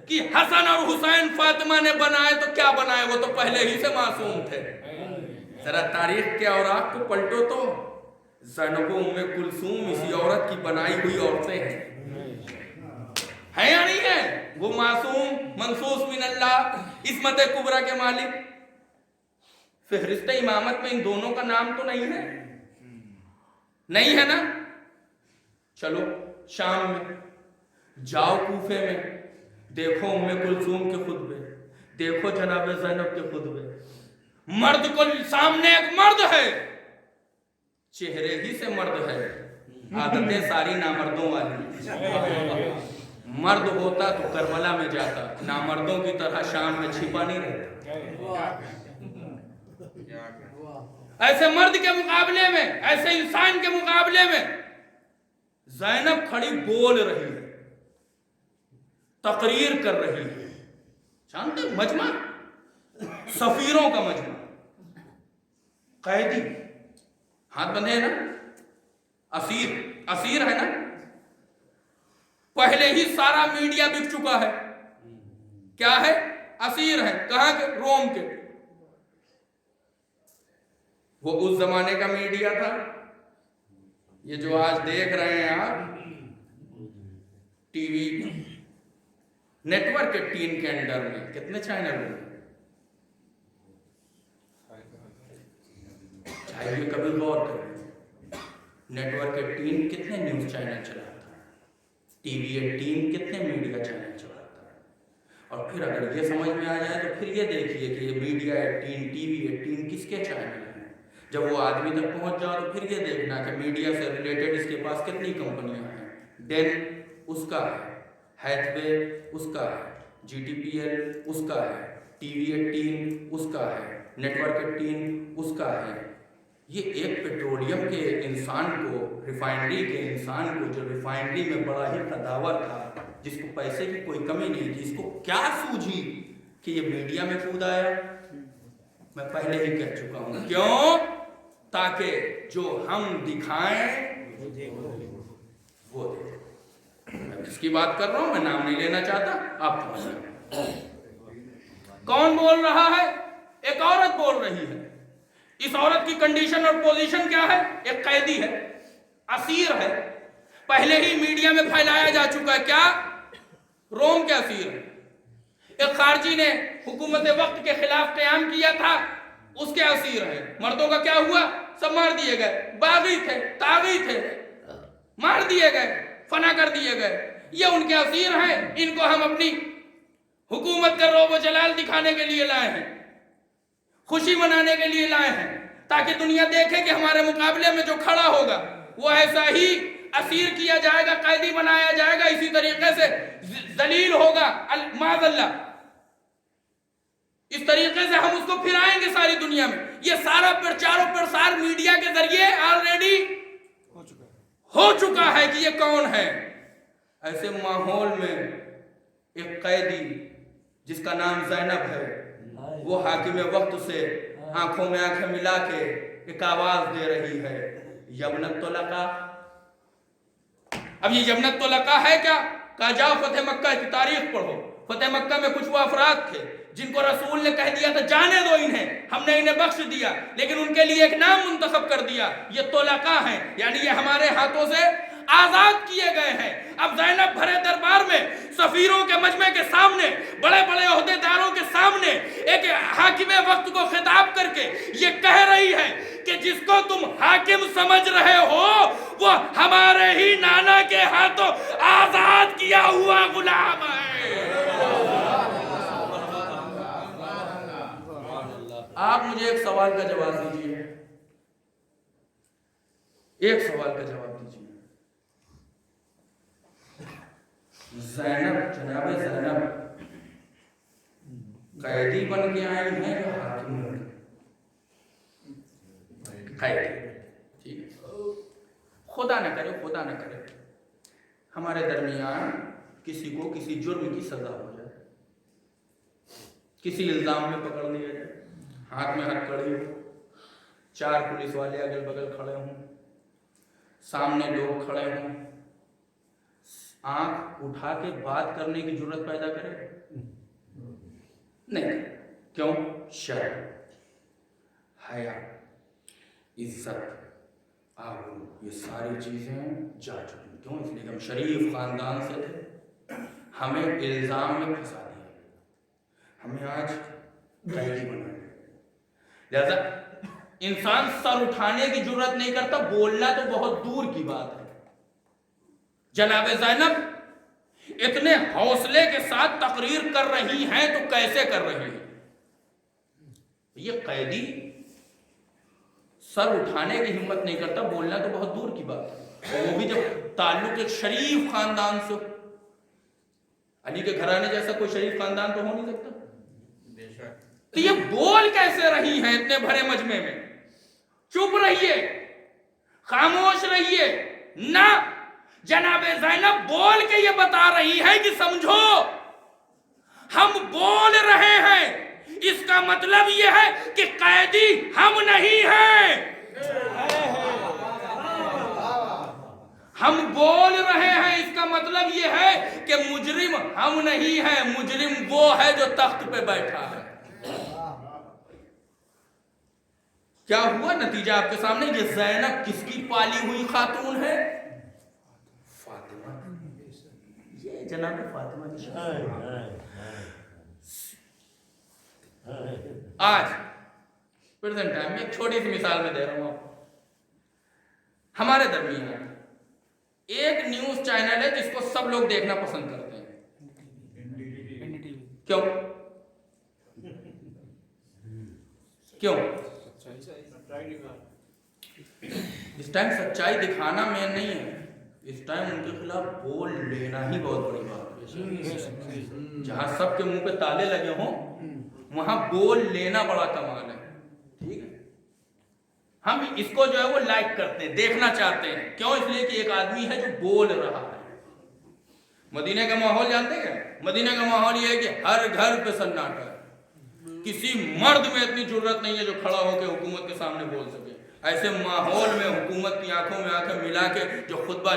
کہ حسن اور حسین فاطمہ نے بنائے تو کیا بنائے, وہ تو پہلے ہی سے معصوم تھے. ذرا تاریخ کے اوراق کو پلٹو تو زینب و ام کلثوم اسی عورت کی بنائی ہوئی عورتیں ہیں یا نہیں ہیں؟ وہ معصوم منصوص من اللہ عصمت کبریٰ کے مالک. فہرست امامت میں ان دونوں کا نام تو نہیں ہے, نہیں ہے نا. چلو شام میں جاؤ, کوفے میں دیکھو ام کلثوم کے خطبے, دیکھو جناب زینب کے خطبے. مرد کو سامنے ایک مرد ہے, چہرے ہی سے مرد ہے, عادتیں ساری نامردوں والی. مرد ہوتا تو کربلا میں جاتا, نامردوں کی طرح شام میں چھپا نہیں رہتا. ایسے مرد کے مقابلے میں, ایسے انسان کے مقابلے میں زینب کھڑی بول رہی ہے, تقریر کر رہی ہے. جانتے مجمع, سفیروں کا مجمع, قیدی ہاتھ بندھے ہیں نا, اسیر ہے نا. پہلے ہی سارا میڈیا بک چکا ہے. کیا ہے؟ اسیر ہے. کہاں کے؟ روم کے. وہ اس زمانے کا میڈیا تھا. یہ جو آج دیکھ رہے ہیں آپ ٹی وی نیٹ ورک 3 کے انڈر میں کتنے چینل ہیں؟ چاہیے کبھی غور کریں. نیٹ ورک 18 کتنے نیوز چینل چلاتا ہے, ٹی وی 18 کتنے میڈیا چینل چلاتا ہے. اور پھر اگر یہ سمجھ میں آ جائے تو پھر یہ دیکھیے کہ یہ میڈیا 18 ٹی وی 18 کس کے چینل ہیں. جب وہ آدمی تک پہنچ جاؤ تو پھر یہ دیکھنا کہ میڈیا سے ریلیٹڈ اس کے پاس کتنی کمپنیاں ہیں. ڈیل اس کا ہے, ہیتھوے اس کا ہے, جی ٹی پی ایل اس کا ہے, ٹی وی 18 اس کا ہے, نیٹ ورک 18 اس کا ہے. یہ ایک پیٹرولیم کے انسان کو, ریفائنری کے انسان کو, جو ریفائنری میں بڑا ہی قداور تھا, جس کو پیسے کی کوئی کمی نہیں تھی, اس کو کیا سوجھی کہ یہ میڈیا میں کود آیا. میں پہلے ہی کہہ چکا ہوں. کیوں؟ تاکہ جو ہم دکھائیں وہ دیکھو. میں کس کی بات کر رہا ہوں, میں نام نہیں لینا چاہتا, آپ سمجھ. کون بول رہا ہے؟ ایک عورت بول رہی ہے. اس عورت کی کنڈیشن اور پوزیشن کیا ہے؟ ایک قیدی ہے. اسیر ہے. پہلے ہی میڈیا میں پھیلایا جا چکا ہے. کیا؟ روم کے اسیر ہے. ایک خارجی نے حکومت وقت کے خلاف قیام کیا تھا, اس کے اسیر ہیں. مردوں کا کیا ہوا؟ سب مار دیے گئے. باغی تھے, طاغی تھے, مار دیے گئے, فنا کر دیے گئے. یہ ان کے اسیر ہیں. ان کو ہم اپنی حکومت کا روب و جلال دکھانے کے لیے لائے ہیں, خوشی منانے کے لیے لائے ہیں, تاکہ دنیا دیکھے کہ ہمارے مقابلے میں جو کھڑا ہوگا وہ ایسا ہی اسیر کیا جائے گا, قیدی بنایا جائے گا, اسی طریقے سے ذلیل ہوگا معاذ اللہ. اس طریقے سے ہم اس کو پھرائیں گے ساری دنیا میں. یہ سارا پرچار و پرسار میڈیا کے ذریعے آلریڈی ہو چکا ہے کہ یہ کون ہے. ایسے ماحول میں ایک قیدی جس کا نام زینب ہے, وہ حاکم وقت سے آنکھوں میں آنکھیں ملا کے ایک آواز دے رہی ہے, یبنت طلقہ. اب یہ یبنت طلقہ ہے کیا؟ کہا جاؤ فتح مکہ کی تاریخ پڑھو. فتح مکہ میں کچھ وہ افراد تھے جن کو رسول نے کہہ دیا تھا جانے دو انہیں, ہم نے انہیں بخش دیا, لیکن ان کے لیے ایک نام منتخب کر دیا, یہ طلقہ ہیں, یعنی یہ ہمارے ہاتھوں سے آزاد کیے گئے ہیں. اب زینب بھرے دربار میں سفیروں کے مجمع کے سامنے, بڑے بڑے عہدے داروں کے سامنے ایک حاکم وقت کو خطاب کر کے یہ کہہ رہی ہے کہ جس کو تم حاکم سمجھ رہے ہو وہ ہمارے ہی نانا کے ہاتھوں آزاد کیا ہوا غلام ہے. آپ مجھے ایک سوال کا جواب دیجیے, ایک سوال کا جواب دیجیے. زینب, جناب زینب قیدی بن کے آئی ہیں یا حاکم بن کے؟ قیدی. ٹھیک ہے, خدا نہ کرے, خدا نہ کرے ہمارے درمیان کسی کو کسی جرم کی سزا ہو جائے, کسی الزام میں پکڑ لیا جائے, ہاتھ میں ہاتھ کڑی ہو, 4 پولیس والے اگل بگل کھڑے ہوں, سامنے لوگ کھڑے ہوں, آنکھ اٹھا کے بات کرنے کی جرت پیدا کرے؟ نہیں. کیوں؟ شرم, حیا, عزت, آبرو, یہ ساری چیزیں جا چکی. کیوں؟ اس لیے کہ ہم شریف خاندان سے تھے, ہمیں الزام میں پھنسا دیا, ہمیں آج قیدی بنا دیا. لہذا انسان سر اٹھانے کی جرت نہیں کرتا, بولنا تو بہت دور کی بات ہے. جناب زینب اتنے حوصلے کے ساتھ تقریر کر رہی ہیں تو کیسے کر رہی ہیں؟ یہ قیدی سر اٹھانے کی ہمت نہیں کرتا, بولنا تو بہت دور کی بات ہے, وہ بھی جب تعلق ایک شریف خاندان سے. علی کے گھرانے جیسا کوئی شریف خاندان تو ہو نہیں سکتا. تو یہ بول کیسے رہی ہیں اتنے بھرے مجمع میں؟ چپ رہیے, خاموش رہیے نہ. جناب زینب بول کے یہ بتا رہی ہے کہ سمجھو ہم بول رہے ہیں, اس کا مطلب یہ ہے کہ قیدی ہم نہیں ہیں. ہم بول رہے ہیں, اس کا مطلب یہ ہے کہ مجرم ہم نہیں ہیں, مجرم وہ ہے جو تخت پہ بیٹھا ہے. کیا ہوا نتیجہ آپ کے سامنے؟ یہ زینب کس کی پالی ہوئی خاتون ہے؟ فاطمہ. یہ جناب فاطمہ کی شان. آج پریزنٹ ٹائم میں ایک چھوٹی سی مثال میں دے رہا ہوں آپ کو. ہمارے درمیان ایک نیوز چینل ہے جس کو سب لوگ دیکھنا پسند کرتے ہیں. کیوں؟ کیوں؟ اس ٹائم سچائی دکھانا مین نہیں ہے, اس ٹائم ان کے خلاف بول لینا ہی بہت بڑی بات ہے. جہاں سب کے منہ پہ تالے لگے ہوں وہاں بول لینا بڑا کمال ہے. ٹھیک ہے, ہم اس کو جو ہے وہ لائک کرتے ہیں, دیکھنا چاہتے ہیں. کیوں؟ اس لیے کہ ایک آدمی ہے جو بول رہا ہے. مدینہ کا ماحول جانتے ہیں؟ مدینہ کا ماحول یہ ہے کہ ہر گھر پہ سناٹا ہے. کسی مرد میں اتنی جرت نہیں ہے جو کھڑا ہو کے حکومت کے سامنے بول سکے. ایسے ماحول میں حکومت کی آنکھوں میں آنکھیں ملا کے جو خطبہ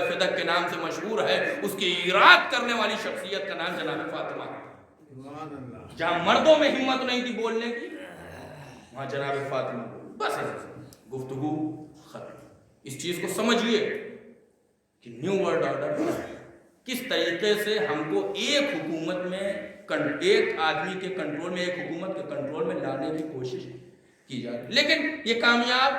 فدق کے نام سے مشہور ہے, اس کی ایراد کرنے والی شخصیت کا نام جناب فاطمہ ہے. جہاں مردوں میں ہمت نہیں تھی بولنے کی, وہاں جناب فاطمہ. بس گفتگو ختم. اس چیز کو سمجھیے کہ نیو ورلڈ آرڈر کس طریقے سے ہم کو ایک حکومت میں ایک آدمی کے کنٹرول میں ایک حکومت کے کنٹرول میں لانے کی کوشش کی جا رہی ہے، لیکن یہ کامیاب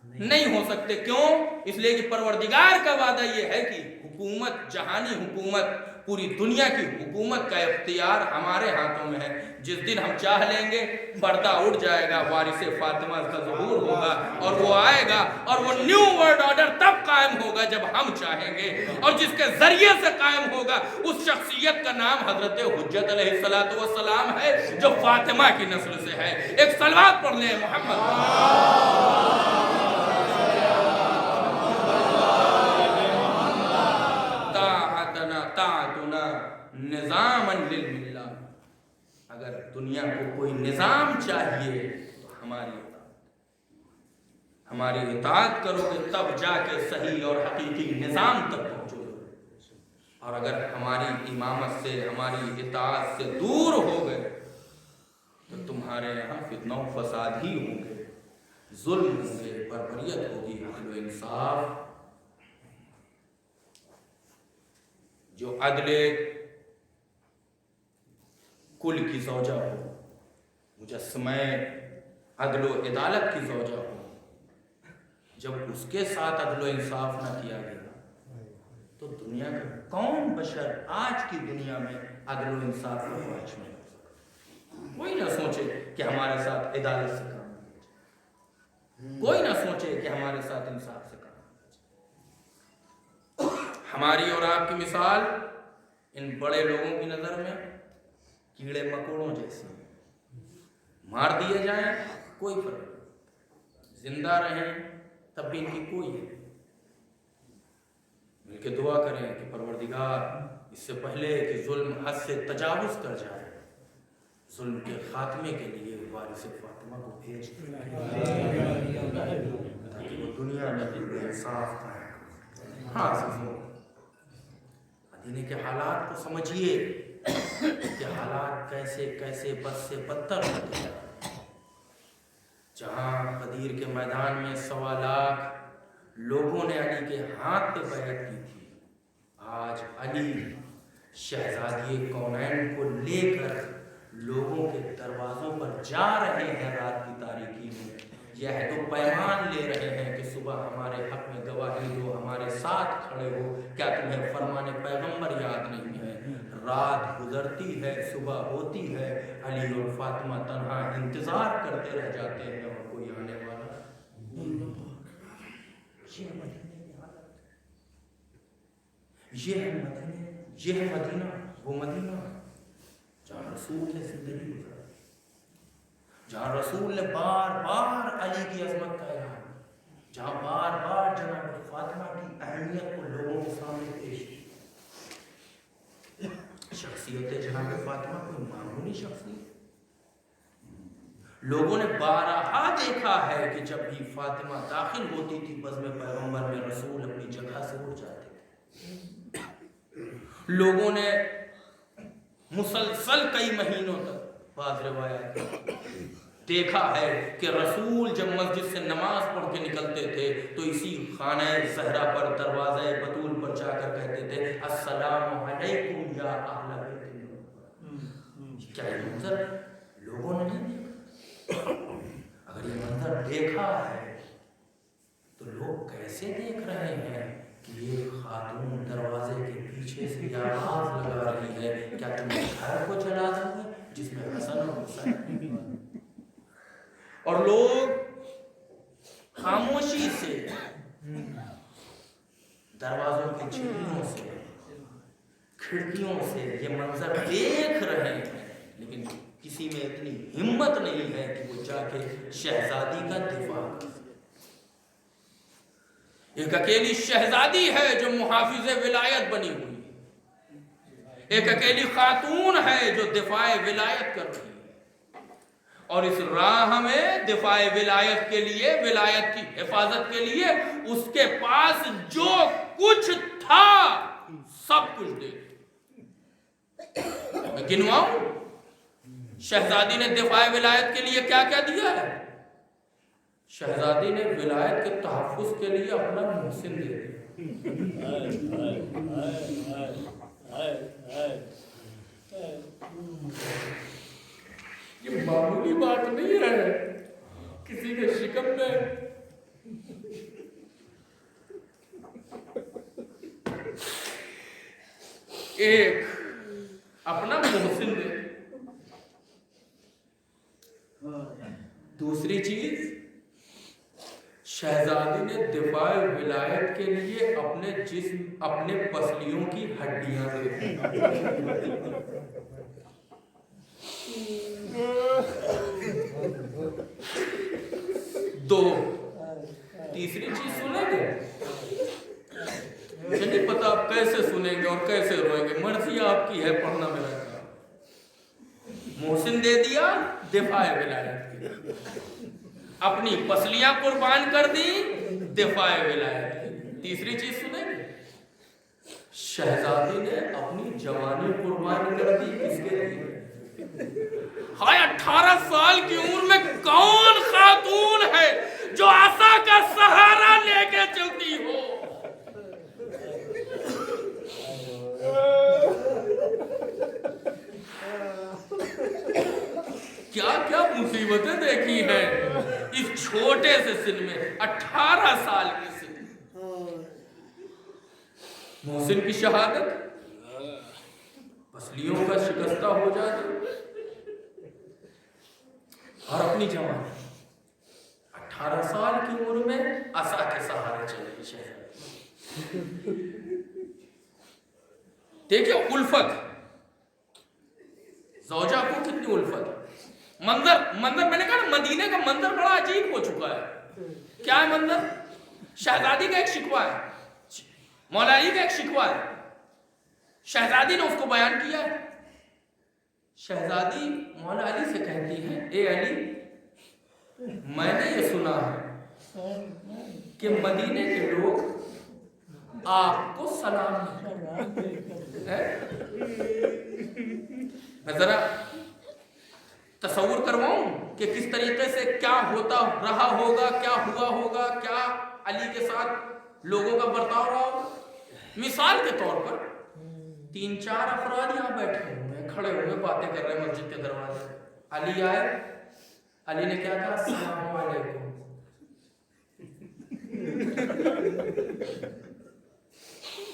نہیں ہو سکتے۔ کیوں؟ اس لیے کہ پروردگار کا وعدہ یہ ہے کہ حکومت، جہانی حکومت، پوری دنیا کی حکومت کا اختیار ہمارے ہاتھوں میں ہے۔ جس دن ہم چاہ لیں گے پردہ اٹھ جائے گا، وارث فاطمہ کا ظہور ہوگا اور وہ آئے گا، اور وہ نیو ورلڈ آرڈر تب قائم ہوگا جب ہم چاہیں گے، اور جس کے ذریعے سے قائم ہوگا اس شخصیت کا نام حضرت حجت علیہ السلام ہے، جو فاطمہ کی نسل سے ہے۔ ایک صلوات پڑھ لیں محمد۔ نظام للملہ، اگر دنیا کو کوئی نظام چاہیے تو ہماری اطاعت کرو گے تب جا کے صحیح اور حقیقی نظام تک پہنچو گے، اور اگر ہماری امامت سے، ہماری اطاعت سے دور ہو گئے تو تمہارے یہاں فتنہ و فساد ہی ہوں گے، ظلم ہوں گے، بربریت ہوگی، عدل و انصاف۔ جو عدل کل کی زوجہ ہو، مجسمہ عدل و عدالت کی زوجہ ہو، جب اس کے ساتھ عدل و انصاف نہ کیا گیا تو دنیا کا کون بشر آج کی دنیا میں عدل و انصاف کا خواہش نہیں کر سکتا؟ کوئی نہ سوچے کہ ہمارے ساتھ عدالت سے کام کیا، کوئی نہ سوچے کہ ہمارے ساتھ انصاف سے کام کیا۔ ہماری اور آپ کی مثال ان بڑے لوگوں کی نظر میں کیڑے مکوڑوں جیسے، مار دیے جائیں کوئی فرق نہیں، زندہ رہیں تب بھی ان کی کوئی ہے۔ مل کے دعا کریں کہ پروردگار اس سے پہلے کہ ظلم حد سے تجاوز کر جائے، ظلم کے خاتمے کے لیے وارث فاطمہ کو بھیج دیں تاکہ وہ دنیا میں انصاف قائم۔ ہاں عزیزوں، مدینے کے حالات کو سمجھیے کہ حالات کیسے کیسے بد سے بدتر ہوتے ہیں۔ جہاں غدیر کے میدان میں 1.25 لاکھ لوگوں نے علی کے ہاتھ پہ بیعت کی تھی، آج علی شہزادی کونین کو لے کر لوگوں کے دروازوں پر جا رہے ہیں رات کی تاریکی میں، یہ عہد و پیمان لے رہے ہیں کہ صبح ہمارے حق میں گواہی دو، ہمارے ساتھ کھڑے ہو۔ کیا تمہیں فرمان پیغمبر یاد نہیں ہے؟ رات گزرتی ہے، صبح ہوتی ہے، علی اور فاطمہ تنہا انتظار کرتے رہ جاتے ہیں اور کوئی آنے والا نہیں۔ یہ مدینے کی حالت، یہ ہے مدینہ، وہ مدینہ جہاں رسول نے زندگی گزاری، جہاں رسول نے بار بار علی کی عظمت کا اعلان، جہاں بار بار جناب فاطمہ کی اہمیت کو لوگوں کے سامنے پیش کی۔ شخصیت جناب فاطمہ کوئی معمولی شخصیت، لوگوں نے بارہا دیکھا ہے کہ جب بھی فاطمہ داخل ہوتی تھی بزم پیغمبر میں، رسول اپنی جگہ سے اٹھ جاتے تھے۔ لوگوں نے مسلسل کئی مہینوں تک بعض روایات دیکھا ہے کہ رسول جب مسجد سے نماز پڑھ کے نکلتے تھے تو اسی خانہ زہرا پر، دروازہ بطول پر جا کر کہتے تھے السلام علیکم یا اہل بیت۔ کیا یہ منظر لوگوں نے نہیں دیکھا؟ اگر یہ منظر دیکھا ہے تو لوگ کیسے دیکھ رہے ہیں کہ یہ خاتون دروازے کے پیچھے سے یہ آواز لگا رہی ہے کیا تم گھر کو جلا دو گے جس میں حسن اور حسین؟ اور لوگ خاموشی سے دروازوں کی چھڑیوں سے، کھڑکیوں سے یہ منظر دیکھ رہے ہیں، لیکن کسی میں اتنی ہمت نہیں ہے کہ وہ جا کے شہزادی کا دفاع کر۔ ایک اکیلی شہزادی ہے جو محافظ ولایت بنی ہوئی، ایک اکیلی خاتون ہے جو دفاع ولایت کر رہی ہے، اور اس راہ میں دفاع ولایت کے لیے، ولایت کی حفاظت کے لیے اس کے پاس جو کچھ تھا سب کچھ دے دیا۔ میں گنواؤں شہزادی نے دفاع ولایت کے لیے کیا کیا دیا ہے؟ شہزادی نے ولایت کے تحفظ کے لیے اپنا محسن دے دیا. یہ معمولی بات نہیں ہے کسی کے شکم میں ایک اپنا محسن دے. دوسری چیز شہزادی نے دفاع ولایت کے لیے اپنے جسم اپنے پسلیوں کی ہڈیاں دے دی. دو. تیسری چیز سنیں گے؟ مجھے نہیں پتا آپ کیسے سنیں گے اور کیسے روئیں گے، مرضی آپ کی ہے، پڑھنا میرا کام. محسن دے دیا دفاع ولایت کی، اپنی پسلیاں قربان کر دی دفاع ولایت کی. تیسری چیز سنیں گے؟ شہزادی نے اپنی جوانی قربان کر دی کس کے لیے؟ ہائے 18 سال کی عمر میں کون خاتون ہے جو عصا کا سہارا لے کے چلتی ہو؟ کیا کیا مصیبتیں دیکھی ہیں اس چھوٹے سے سن میں، 18 سال کی سن. محسن کی شہادت، پسلیوں کا شکستہ ہو جانا، اور اپنی جوانی 18 سال کی عمر میں عصا کے سہارے چلے شہر. دیکھیں الفت، زوجہ کو کتنی الفت. منظر میں نے کہا نا مدینے کا منظر بڑا عجیب ہو چکا ہے. کیا ہے منظر؟ شہزادی کا ایک شکوہ ہے، مولا علی کا ایک شکوہ ہے. شہزادی نے اس کو بیان کیا ہے. شہزادی مولا علی سے کہتی ہے اے علی، میں نے یہ سنا ہے کہ مدینے کے لوگ آپ کو سلام نہیں کرتے. میں ذرا تصور کرواؤں کہ کس طریقے سے کیا ہوتا رہا ہوگا، کیا ہوا ہوگا، کیا علی کے ساتھ لوگوں کا برتاؤ رہا ہوگا. مثال کے طور پر 3-4 افراد یہاں بیٹھے ہوئے، کھڑے ہوئے باتیں کر رہے ہیں مسجد کے دروازے. علی آئے، علی نے کیا کہا؟ السلام علیکم.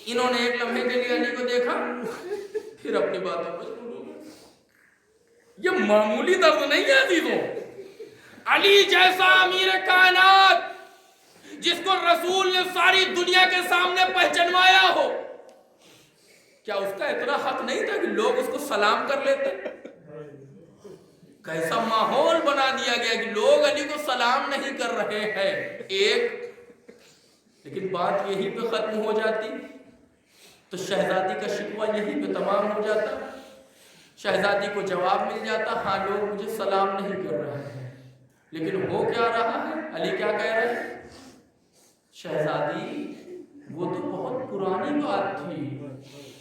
انہوں نے ایک لمحے کے لیے علی کو دیکھا، پھر اپنی باتوں کو شروع ہو گئے. یہ معمولی درد نہیں ہے عزیزوں. علی جیسا امیر کائنات جس کو رسول نے ساری دنیا کے سامنے پہچنوایا ہو، کیا اس کا اتنا حق نہیں تھا کہ لوگ اس کو سلام کر لیتے؟ کیسا ماحول بنا دیا گیا کہ لوگ علی کو سلام نہیں کر رہے ہیں. ایک لیکن بات یہی پہ ختم ہو جاتی تو شہزادی کا شکوہ یہی پہ تمام ہو جاتا. شہزادی کو جواب مل جاتا ہاں لوگ مجھے سلام نہیں کر رہے ہیں. لیکن ہو کیا رہا ہے؟ علی کیا کہہ رہے ہیں؟ شہزادی وہ تو بہت پرانی بات تھی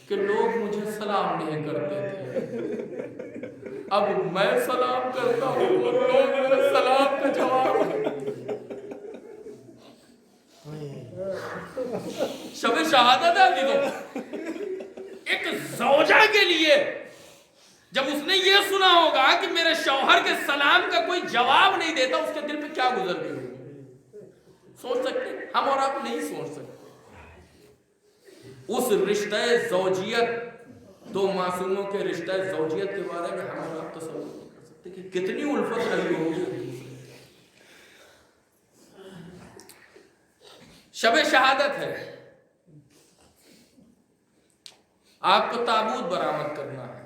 کہ لوگ مجھے سلام نہیں کرتے تھے، اب میں سلام کرتا ہوں اور لوگ میرے سلام کا جواب. شب شہادت ہے عزیزوں. ایک زوجہ کے لیے جب اس نے یہ سنا ہوگا کہ میرے شوہر کے سلام کا کوئی جواب نہیں دیتا، اس کے دل پہ کیا گزر گئی ہوگی؟ سوچ سکتے؟ ہم اور آپ نہیں سوچ سکتے. اس رشتہ زوجیت، دو معصوموں کے رشتہ زوجیت کے بارے میں ہم اور آپ تصور نہیں کر سکتے کہ کتنی الفت رہی ہوگی. شب شہادت ہے، آپ کو تابوت برآمد کرنا ہے.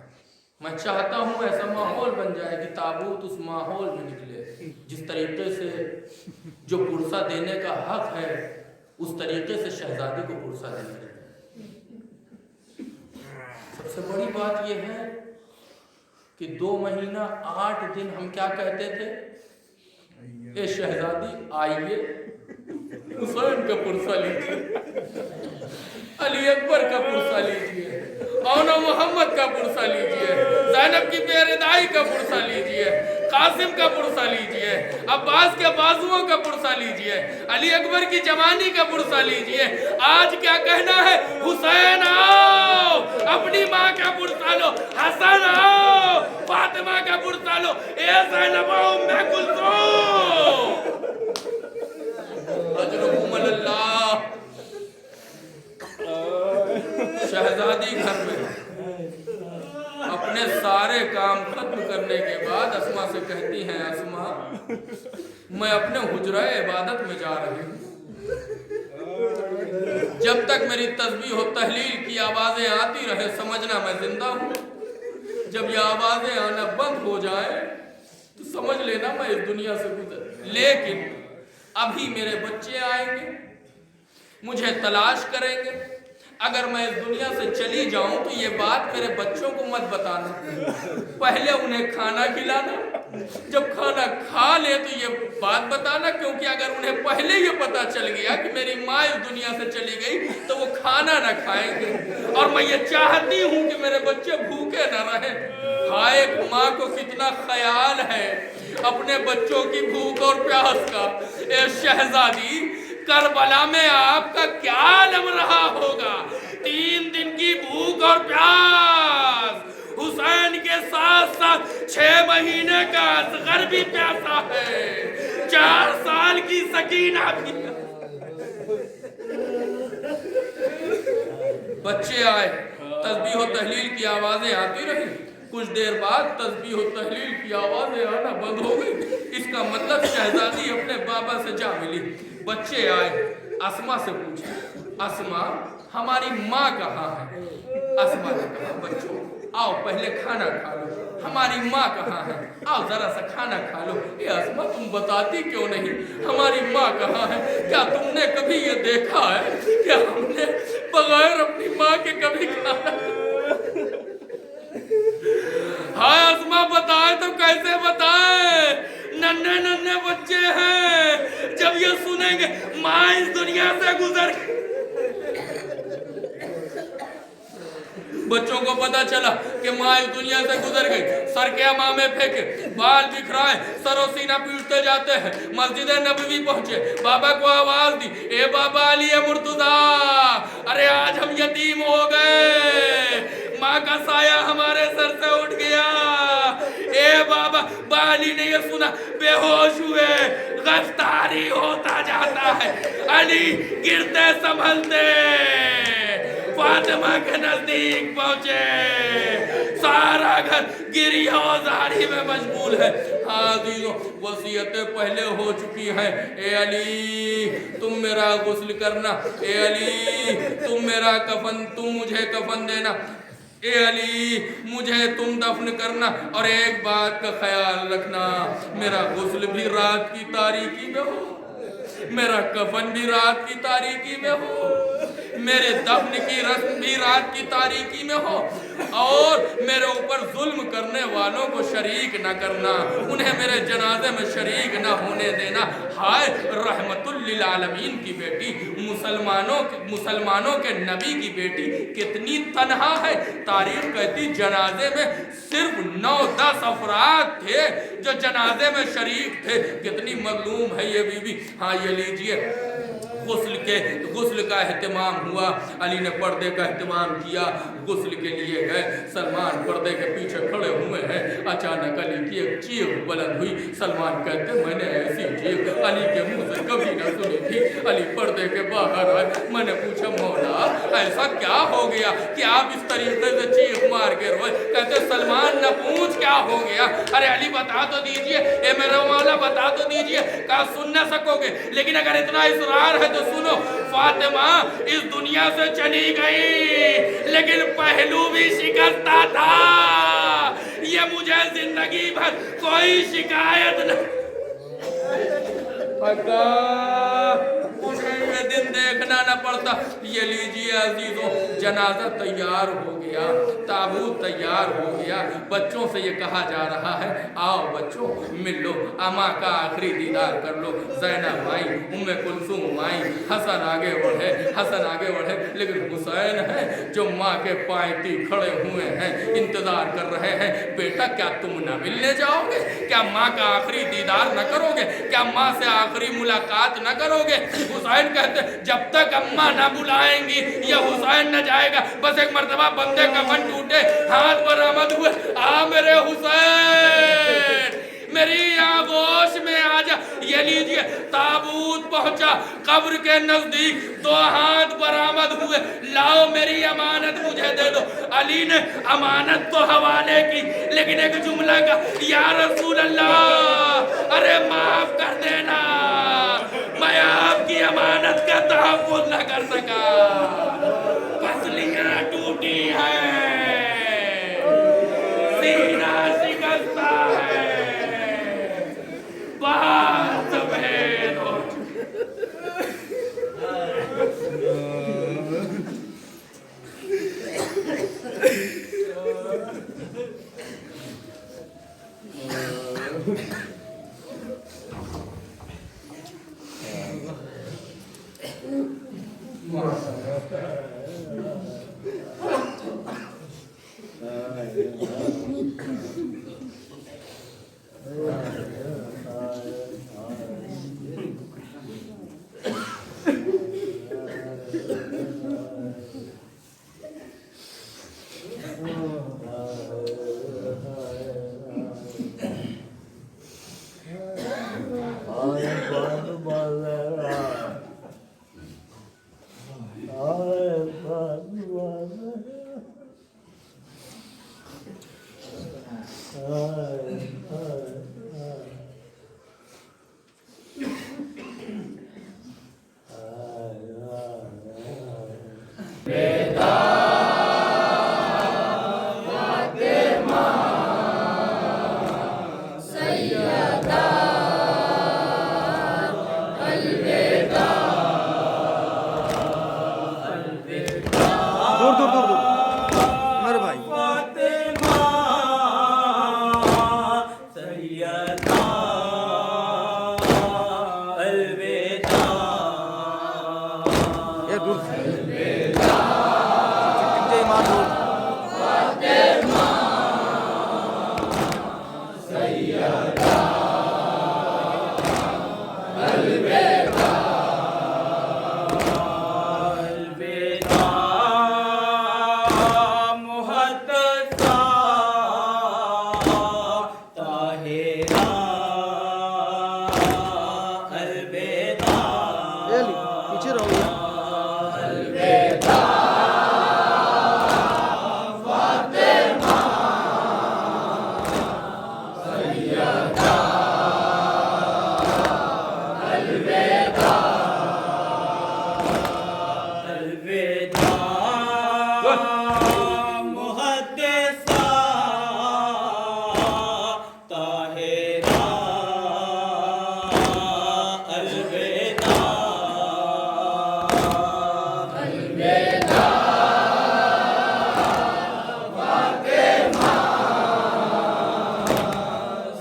میں چاہتا ہوں ایسا ماحول بن جائے کہ تابوت اس ماحول میں نکلے جس طریقے سے جو پرسہ دینے کا حق ہے اس طریقے سے شہزادی کو پرسہ دینا ہے. سب سے بڑی بات یہ ہے کہ 2 مہینہ 8 دن ہم کیا کہتے تھے؟ اے شہزادی آئیے، حسین کا پرسہ لیجیے، علی اکبر کا پرسہ لیجیے، اونا محمد کا پرسہ لیجیے، زینب کی پیردائی کا پرسہ لیجیے، قاسم کا پرسہ لیجئے، عباس کے بازوؤں کا پرسہ لیجئے، علی اکبر کی جوانی کا پرسہ لیجئے۔ آج کیا کہنا ہے؟ حسین آؤ اپنی ماں کا پرسہ لو، حسن آؤ فاطمہ کا پرسہ لو، اے زینب ام کلثوم اجرکم اللہ۔ شہزادی گھر میں اپنے سارے کام ختم کرنے کے بعد اسما سے کہتی ہیں، اسما میں اپنے حجرہ عبادت میں جا رہی ہوں، جب تک میری تسبیح و تحلیل کی آوازیں آتی رہے سمجھنا میں زندہ ہوں، جب یہ آوازیں آنا بند ہو جائے تو سمجھ لینا میں اس دنیا سے گزر۔ لیکن ابھی میرے بچے آئیں گے، مجھے تلاش کریں گے، اگر میں اس دنیا سے چلی جاؤں تو یہ بات میرے بچوں کو مت بتانا، پہلے انہیں کھانا کھلانا، جب کھانا کھا لے تو یہ بات بتانا، کیونکہ اگر انہیں پہلے یہ پتا چل گیا کہ میری ماں اس دنیا سے چلی گئی تو وہ کھانا نہ کھائیں گے، اور میں یہ چاہتی ہوں کہ میرے بچے بھوکے نہ رہیں۔ ہائے ایک ماں کو کتنا خیال ہے اپنے بچوں کی بھوک اور پیاس کا۔ اے شہزادی، کربلا میں آپ کا کیا عالم رہا ہوگا؟ 3 دن کی بھوک اور پیاس، حسین کے ساتھ ساتھ 6 مہینے کا اصغر بھی پیاسا ہے، 4 سال کی سکینہ بھی۔ بچے آئے، تسبیح و تحلیل کی آوازیں آتی رہی، کچھ دیر بعد تسبیح و تحلیل کی آوازیں آنا بند ہو گئی۔ اس کا مطلب شہزادی اپنے بابا سے جا ملی۔ بچے آئے، اسما سے پوچھا، اسما ہماری ماں کہاں ہے؟ اسما نے کہا، بچوں آؤ پہلے کھانا کھا لو، ہماری ماں کہاں ہے؟ آؤ ذرا سا کھانا کھا لو۔ اے اسما تم بتاتی کیوں نہیں ہماری ماں کہاں ہے؟ کیا تم نے کبھی یہ دیکھا ہے کہ ہم نے بغیر اپنی ماں کے کبھی کھانا؟ ہائے اسما بتائے تو کیسے بتائے، ننھے ننھے بچے ہیں، جب یہ سنیں گے ماں اس دنیا سے گزر گئی۔ بچوں کو پتا چلا کہ ماں اس دنیا سے گزر گئی، سر کے امامے پھینکے، بال بکھرائے، سر و سینہ پیٹتے جاتے ہیں، مسجد نبوی پہنچے، بابا کو آواز دی، اے بابا علی مرتضیٰ، ارے آج ہم یتیم ہو گئے، ماں کا سایہ ہمارے سر سے اٹھ گیا۔ اے بابا، علی نے یہ سنا، بے ہوش ہوئے، گرفتاری ہوتا جاتا ہے، علی گرتے سنبھلتے فاطمہ کے نزدیک پہنچے، سارا گھر گریہ و زاری میں مشغول ہے۔ عزیزوں، وصیتیں پہلے ہو چکی ہیں، اے علی تم میرا غسل کرنا، اے علی تم میرا کفن، تم مجھے کفن دینا، اے علی مجھے تم دفن کرنا، اور ایک بات کا خیال رکھنا، میرا غسل بھی رات کی تاریکی میں ہو، میرا کفن بھی رات کی تاریکی میں ہو، میرے دفن کی رسم بھی رات کی تاریکی میں ہو، اور میرے اوپر ظلم کرنے والوں کو شریک نہ کرنا، انہیں میرے جنازے میں شریک نہ ہونے دینا۔ ہائے رحمت للعالمین کی بیٹی، مسلمانوں کے نبی کی بیٹی کتنی تنہا ہے۔ تاریخ کہتی جنازے میں صرف 9-10 افراد تھے جو جنازے میں شریک تھے، کتنی مظلوم ہے یہ بی بی۔ ہاں یہ لیجئے، غسل کا اہتمام ہوا، علی نے پردے کا اہتمام کیا، غسل کے لیے گئے، سلمان پردے کے پیچھے کھڑے ہوئے ہیں، اچانک علی کی ایک چیخ بلند ہوئی، سلمان کہتے ہیں میں نے ایسی چیخ علی کے منہ سے کبھی نہ سنی تھی۔ علی پردے کے باہر آئے، میں نے پوچھا مولا ایسا کیا ہو گیا کہ آپ اس طریقے سے چیخ مار کے روئے؟ کہتے سلمان نہ پوچھ کیا ہو گیا، ارے علی بتا تو دیجئے، اے میرے مولا بتا تو دیجئے، کہا سن نہ سکو گے لیکن اگر اتنا اصرار ہے تو سنو، فاطمہ اس دنیا سے چلی گئی لیکن پہلو بھی شکستہ تھا، یہ مجھے زندگی بھر کوئی شکایت نہ، انہیں یہ دن دیکھنا کرنا نہ پڑتا. یہ لیجیے عزیزوں, جنازہ تیار ہو گیا, تابوت تیار ہو گیا. بچوں سے یہ کہا جا رہا ہے آؤ بچوں مل لو, اماں کا آخری دیدار کر لو. زینب آئی, ام کلثوم آئی, حسن آگے بڑھے, لیکن حسین ہے جو ماں کے پائیں کھڑے ہوئے ہیں, انتظار کر رہے ہیں. بیٹا کیا تم نہ ملنے جاؤ گے؟ کیا ماں کا آخری دیدار نہ کرو گے؟ کیا ماں سے آخری ملاقات نہ کرو گے؟ حسین کہتے جب تک اماں نہ بلائیں گی یہ حسین نہ جائے گا. بس ایک مرتبہ بندے کفن ٹوٹے, ہاتھ برآمد ہوئے, آ میرے حسین میری آغوش میں آ جا. یہ لیجئے تابوت پہنچا قبر کے نزدیک, 2 ہاتھ برآمد ہوئے, لاؤ میری امانت مجھے دے دو. علی نے امانت تو حوالے کی, لیکن ایک جملہ کا, یا رسول اللہ ارے معاف کر دینا, میں آپ کی امانت کا تحفظ نہ کر سکا. پسلیاں ٹوٹی ہیں, سینہ شکستہ ہے, بات سفید ہو.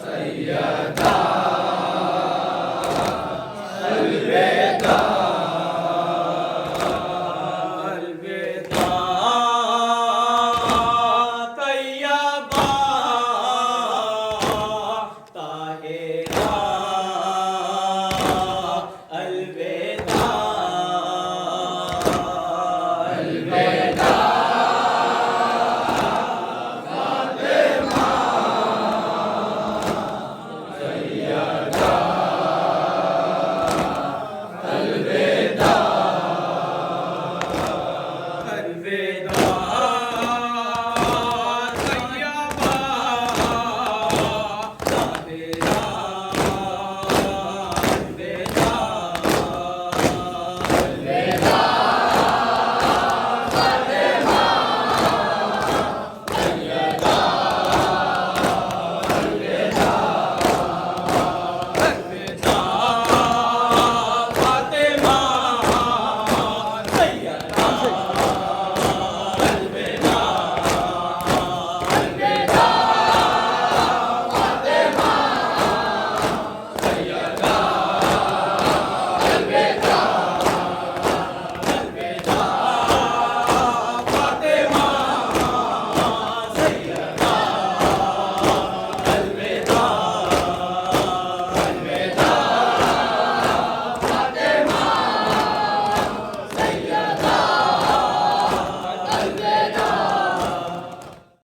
سیدہ